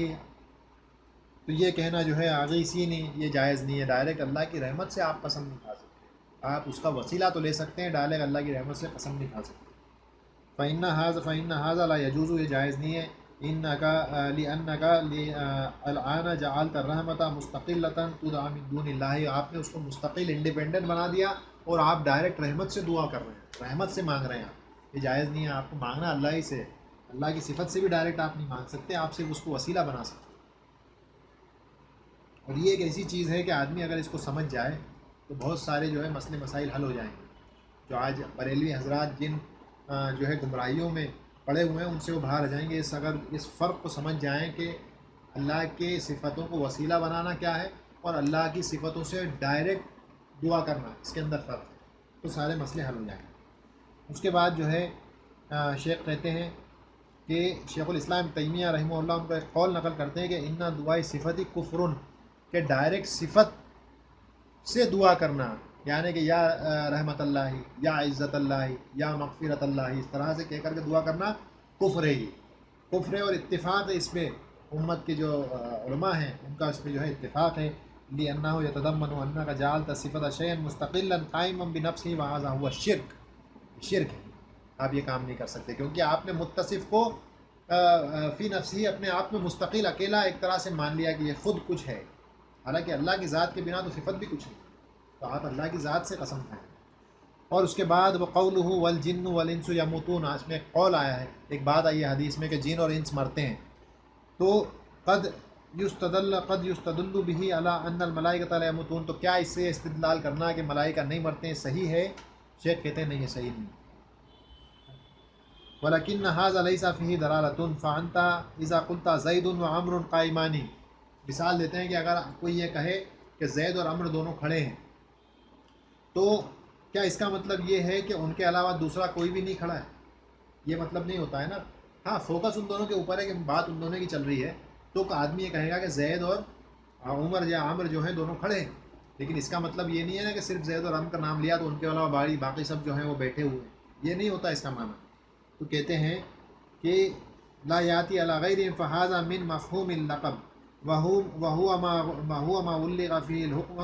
تو یہ کہنا جو ہے اغیثینی، یہ جائز نہیں ہے، ڈائریکٹ اللہ کی رحمت سے آپ قسم نہیں کھا سکتے، آپ اس کا وسیلہ تو لے سکتے ہیں، ڈائریکٹ اللہ کی رحمت سے قسم نہیں کھا سکتے۔ فإن هذا لا يجوز، یہ جائز نہیں ہے، لأنك الآن جعلت الرحمة مستقلة تدعى من دون اللہ، آپ نے اس کو مستقل انڈیپینڈنٹ بنا دیا، اور آپ ڈائریکٹ رحمت سے دعا کر رہے ہیں، رحمت سے مانگ رہے ہیں آپ، یہ جائز نہیں ہے، آپ کو مانگنا اللہ ہی سے، اللہ کی صفت سے بھی ڈائریکٹ آپ نہیں مانگ سکتے، آپ صرف اس کو وسیلہ بنا سکتے۔ اور یہ ایک ایسی چیز ہے کہ آدمی اگر اس کو سمجھ جائے تو بہت سارے جو ہے مسئلے مسائل حل ہو جائیں گے، جو آج بریلوی حضرات جن جو ہے گمراہیوں میں پڑے ہوئے ہیں ان سے وہ باہر آ جائیں گے، اگر اس فرق کو سمجھ جائیں کہ اللہ کے صفتوں کو وسیلہ بنانا کیا ہے اور اللہ کی صفتوں سے ڈائریکٹ دعا کرنا، اس کے اندر فرق ہے، تو سارے مسئلے حل ہو جائیں گے۔ اس کے بعد جو ہے شیخ کہتے ہیں کہ شیخ الاسلام تیمیہ رحمہ اللہ ان کا ایک قول نقل کرتے ہیں کہ ان دعائے صفتی کفرن، کہ ڈائریکٹ صفت سے دعا کرنا، یعنی کہ یا رحمت اللہ، یا عزت اللہ، یا مغفرت اللہ، اس طرح سے کہہ کر کے دعا کرنا کفر ہے، یہ کفر ہے، اور اتفاق ہے اس پہ، امت کے جو علماء ہیں ان کا اس پہ جو ہے اتفاق ہے، لِأَنَّهُ يَتَضَمَّنُ أَنَّكَ جَعَلْتَ صِفَةَ شَيْءٍ مُسْتَقِلًّا قَائِمًا بِنَفْسِهِ وَهَذَا هُوَ الشِّرْك، شرک ہے، آپ یہ کام نہیں کر سکتے، کیونکہ آپ نے متصف کو فی نفسی، اپنے آپ میں مستقل اکیلا ایک طرح سے مان لیا کہ یہ خود کچھ ہے، حالانکہ اللہ کی ذات کے بنا تو صفت بھی کچھ نہیں، تو آپ اللہ کی ذات سے قسم کھائیں۔ اور اس کے بعد وَقَوْلُهُ وَالْجِنُّ وَالْإِنسُ يَمُوتُونَ، اس میں ایک قول آیا ہے، ایک بات آئی ہے حدیث میں کہ جن اور انس مرتے ہیں، تو قد یستدل به علی ان الملائکۃ لا یموتون، تو کیا اس سے استدلال کرنا کہ ملائکہ نہیں مرتے ہیں صحیح ہے؟ شیخ کہتے ہیں نہیں، یہ صحیح نہیں، وَلَكِنَّ هَذَا لَيْسَ فِيهِ دَلَالَةٌ فَأَنْتَ إِذَا قُلْتَ زَيْدٌ وَعَمْرٌ قَائِمَانِ، مثال دیتے ہیں کہ اگر کوئی یہ کہے کہ زید اور عمر دونوں کھڑے ہیں، تو کیا اس کا مطلب یہ ہے کہ ان کے علاوہ دوسرا کوئی بھی نہیں کھڑا ہے؟ یہ مطلب نہیں ہوتا ہے نا، ہاں فوکس ان دونوں کے اوپر ہے کہ بات ان دونوں کی چل رہی ہے، تو آدمی یہ کہے گا کہ زید اور عمر یا عمر جو ہیں دونوں کھڑے ہیں، لیکن اس کا مطلب یہ نہیں ہے نا کہ صرف زید اور عمر کا نام لیا تو ان کے علاوہ باقی سب جو ہیں وہ بیٹھے ہوئے ہیں، یہ نہیں ہوتا اس کا معنی۔ تو کہتے ہیں کہ لا یاتی علی غیر فہذا من مفہوم اللقب وهو ما علق فيه الحکم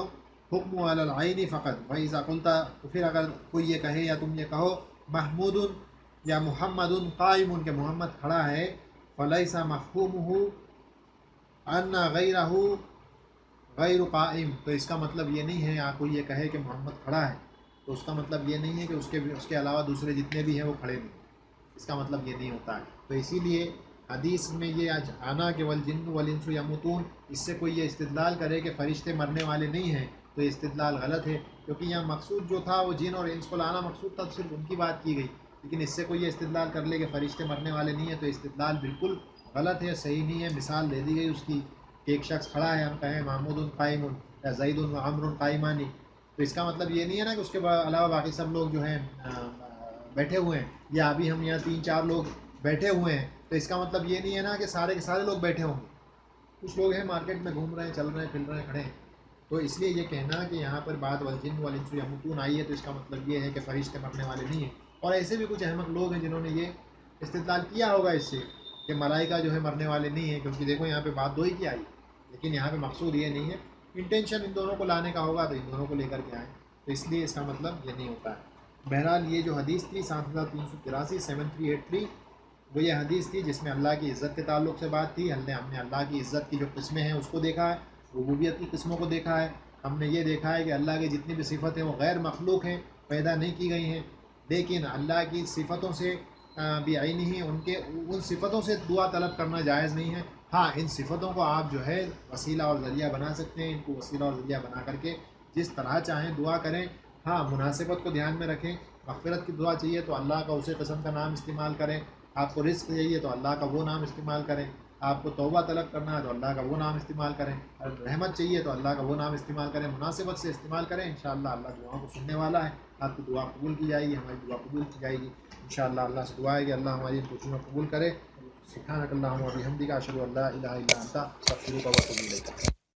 حکم علی العین فقط، وَإِذَا قُلْتَ، تو پھر اگر کوئی یہ کہے یا تم یہ کہو محمود یا محمد قائم، کہ محمد کھڑا ہے، فلیس مفہومہ ان غیرہ غیر قائم، تو اس کا مطلب یہ نہیں ہے، یا کوئی یہ کہے کہ محمد کھڑا ہے تو اس کا مطلب یہ نہیں ہے کہ اس کے علاوہ دوسرے جتنے بھی ہیں وہ کھڑے نہیں، اس کا مطلب یہ نہیں ہوتا ہے۔ تو اسی لیے حدیث میں یہ آنا کہ والجن والانس یموتون، اس سے کوئی یہ استدلال کرے کہ فرشتے مرنے والے نہیں ہیں، تو یہ استدلال غلط ہے، کیونکہ یہاں مقصود جو تھا وہ جن اور انس کو لانا مقصود تھا، تو صرف ان کی بات کی گئی. لیکن اس سے کوئی یہ استدلال کر لے کہ فرشتے مرنے والے نہیں ہیں تو استدلال بالکل غلط ہے، صحیح نہیں ہے. مثال دے دی گئی اس کی کہ ایک شخص کھڑا ہے، ہم کہیں محمود قائم یا زید و عمر قائمانی، تو اس کا مطلب یہ نہیں ہے نا کہ اس کے علاوہ باقی سب لوگ جو ہیں بیٹھے ہوئے ہیں، یا ابھی ہم یہاں 3-4 لوگ بیٹھے ہوئے ہیں، تو اس کا مطلب یہ نہیں ہے نا کہ سارے کے سارے لوگ بیٹھے ہوں گے. کچھ لوگ ہیں مارکیٹ میں گھوم رہے ہیں، چل رہے ہیں، پھر رہے ہیں، کھڑے ہیں. تو اس لیے یہ کہنا کہ یہاں پر بات والجن والانس یموتون آئی ہے تو اس کا مطلب یہ ہے کہ فرشتے مرنے والے نہیں ہیں. اور ایسے بھی کچھ احمق لوگ ہیں جنہوں نے یہ استدلال کیا ہوگا اس سے کہ ملائکہ جو ہے مرنے والے نہیں ہیں، کیونکہ دیکھو یہاں پہ بات دو ہی کی آئی، لیکن یہاں پہ مقصود یہ نہیں ہے. انٹینشن ان دونوں کو لانے کا ہوگا تو ان دونوں کو لے کر کے آئیں، تو اس لیے اس کا مطلب یہ نہیں ہوتا ہے. بہرحال یہ جو حدیث تھی 7383 7383 وہ یہ حدیث تھی جس میں اللہ کی عزت کے تعلق سے بات تھی. ہم نے اللہ کی عزت کی جو قسمیں ہیں اس کو دیکھا ہے، ربوبیت کی قسموں کو دیکھا ہے. ہم نے یہ دیکھا ہے کہ اللہ کی جتنی بھی صفتیں وہ غیر مخلوق ہیں، پیدا نہیں کی گئی ہیں، لیکن اللہ کی صفتوں سے بھی عینی ہی ان صفتوں سے دعا طلب کرنا جائز نہیں ہے. ہاں ان صفتوں کو آپ جو ہے وسیلہ اور ذریعہ بنا سکتے ہیں، ان کو وسیلہ اور ذریعہ بنا کر کے جس طرح چاہیں دعا کریں. ہاں مناسبت کو دھیان میں رکھیں. مغفرت کی دعا چاہیے تو اللہ کا اسی قسم کا نام استعمال کریں. آپ کو رزق چاہیے تو اللہ کا وہ نام استعمال کریں. آپ کو توبہ طلب کرنا ہے تو اللہ کا وہ نام استعمال کریں. رحمت چاہیے تو اللہ کا وہ نام استعمال کریں. مناسبت سے استعمال کریں، انشاءاللہ اللہ دعاؤں کو سننے والا ہے. آپ کی دعا قبول کی جائے گی، ہماری دعا قبول کی جائے گی انشاءاللہ. اللہ سے دعا ہے کہ اللہ ہماری ان کوششوں کو قبول کرے. سبحانک اللہم و بحمدک، اشہد ان لا الہ الا انت، استغفرک و اتوب الیک.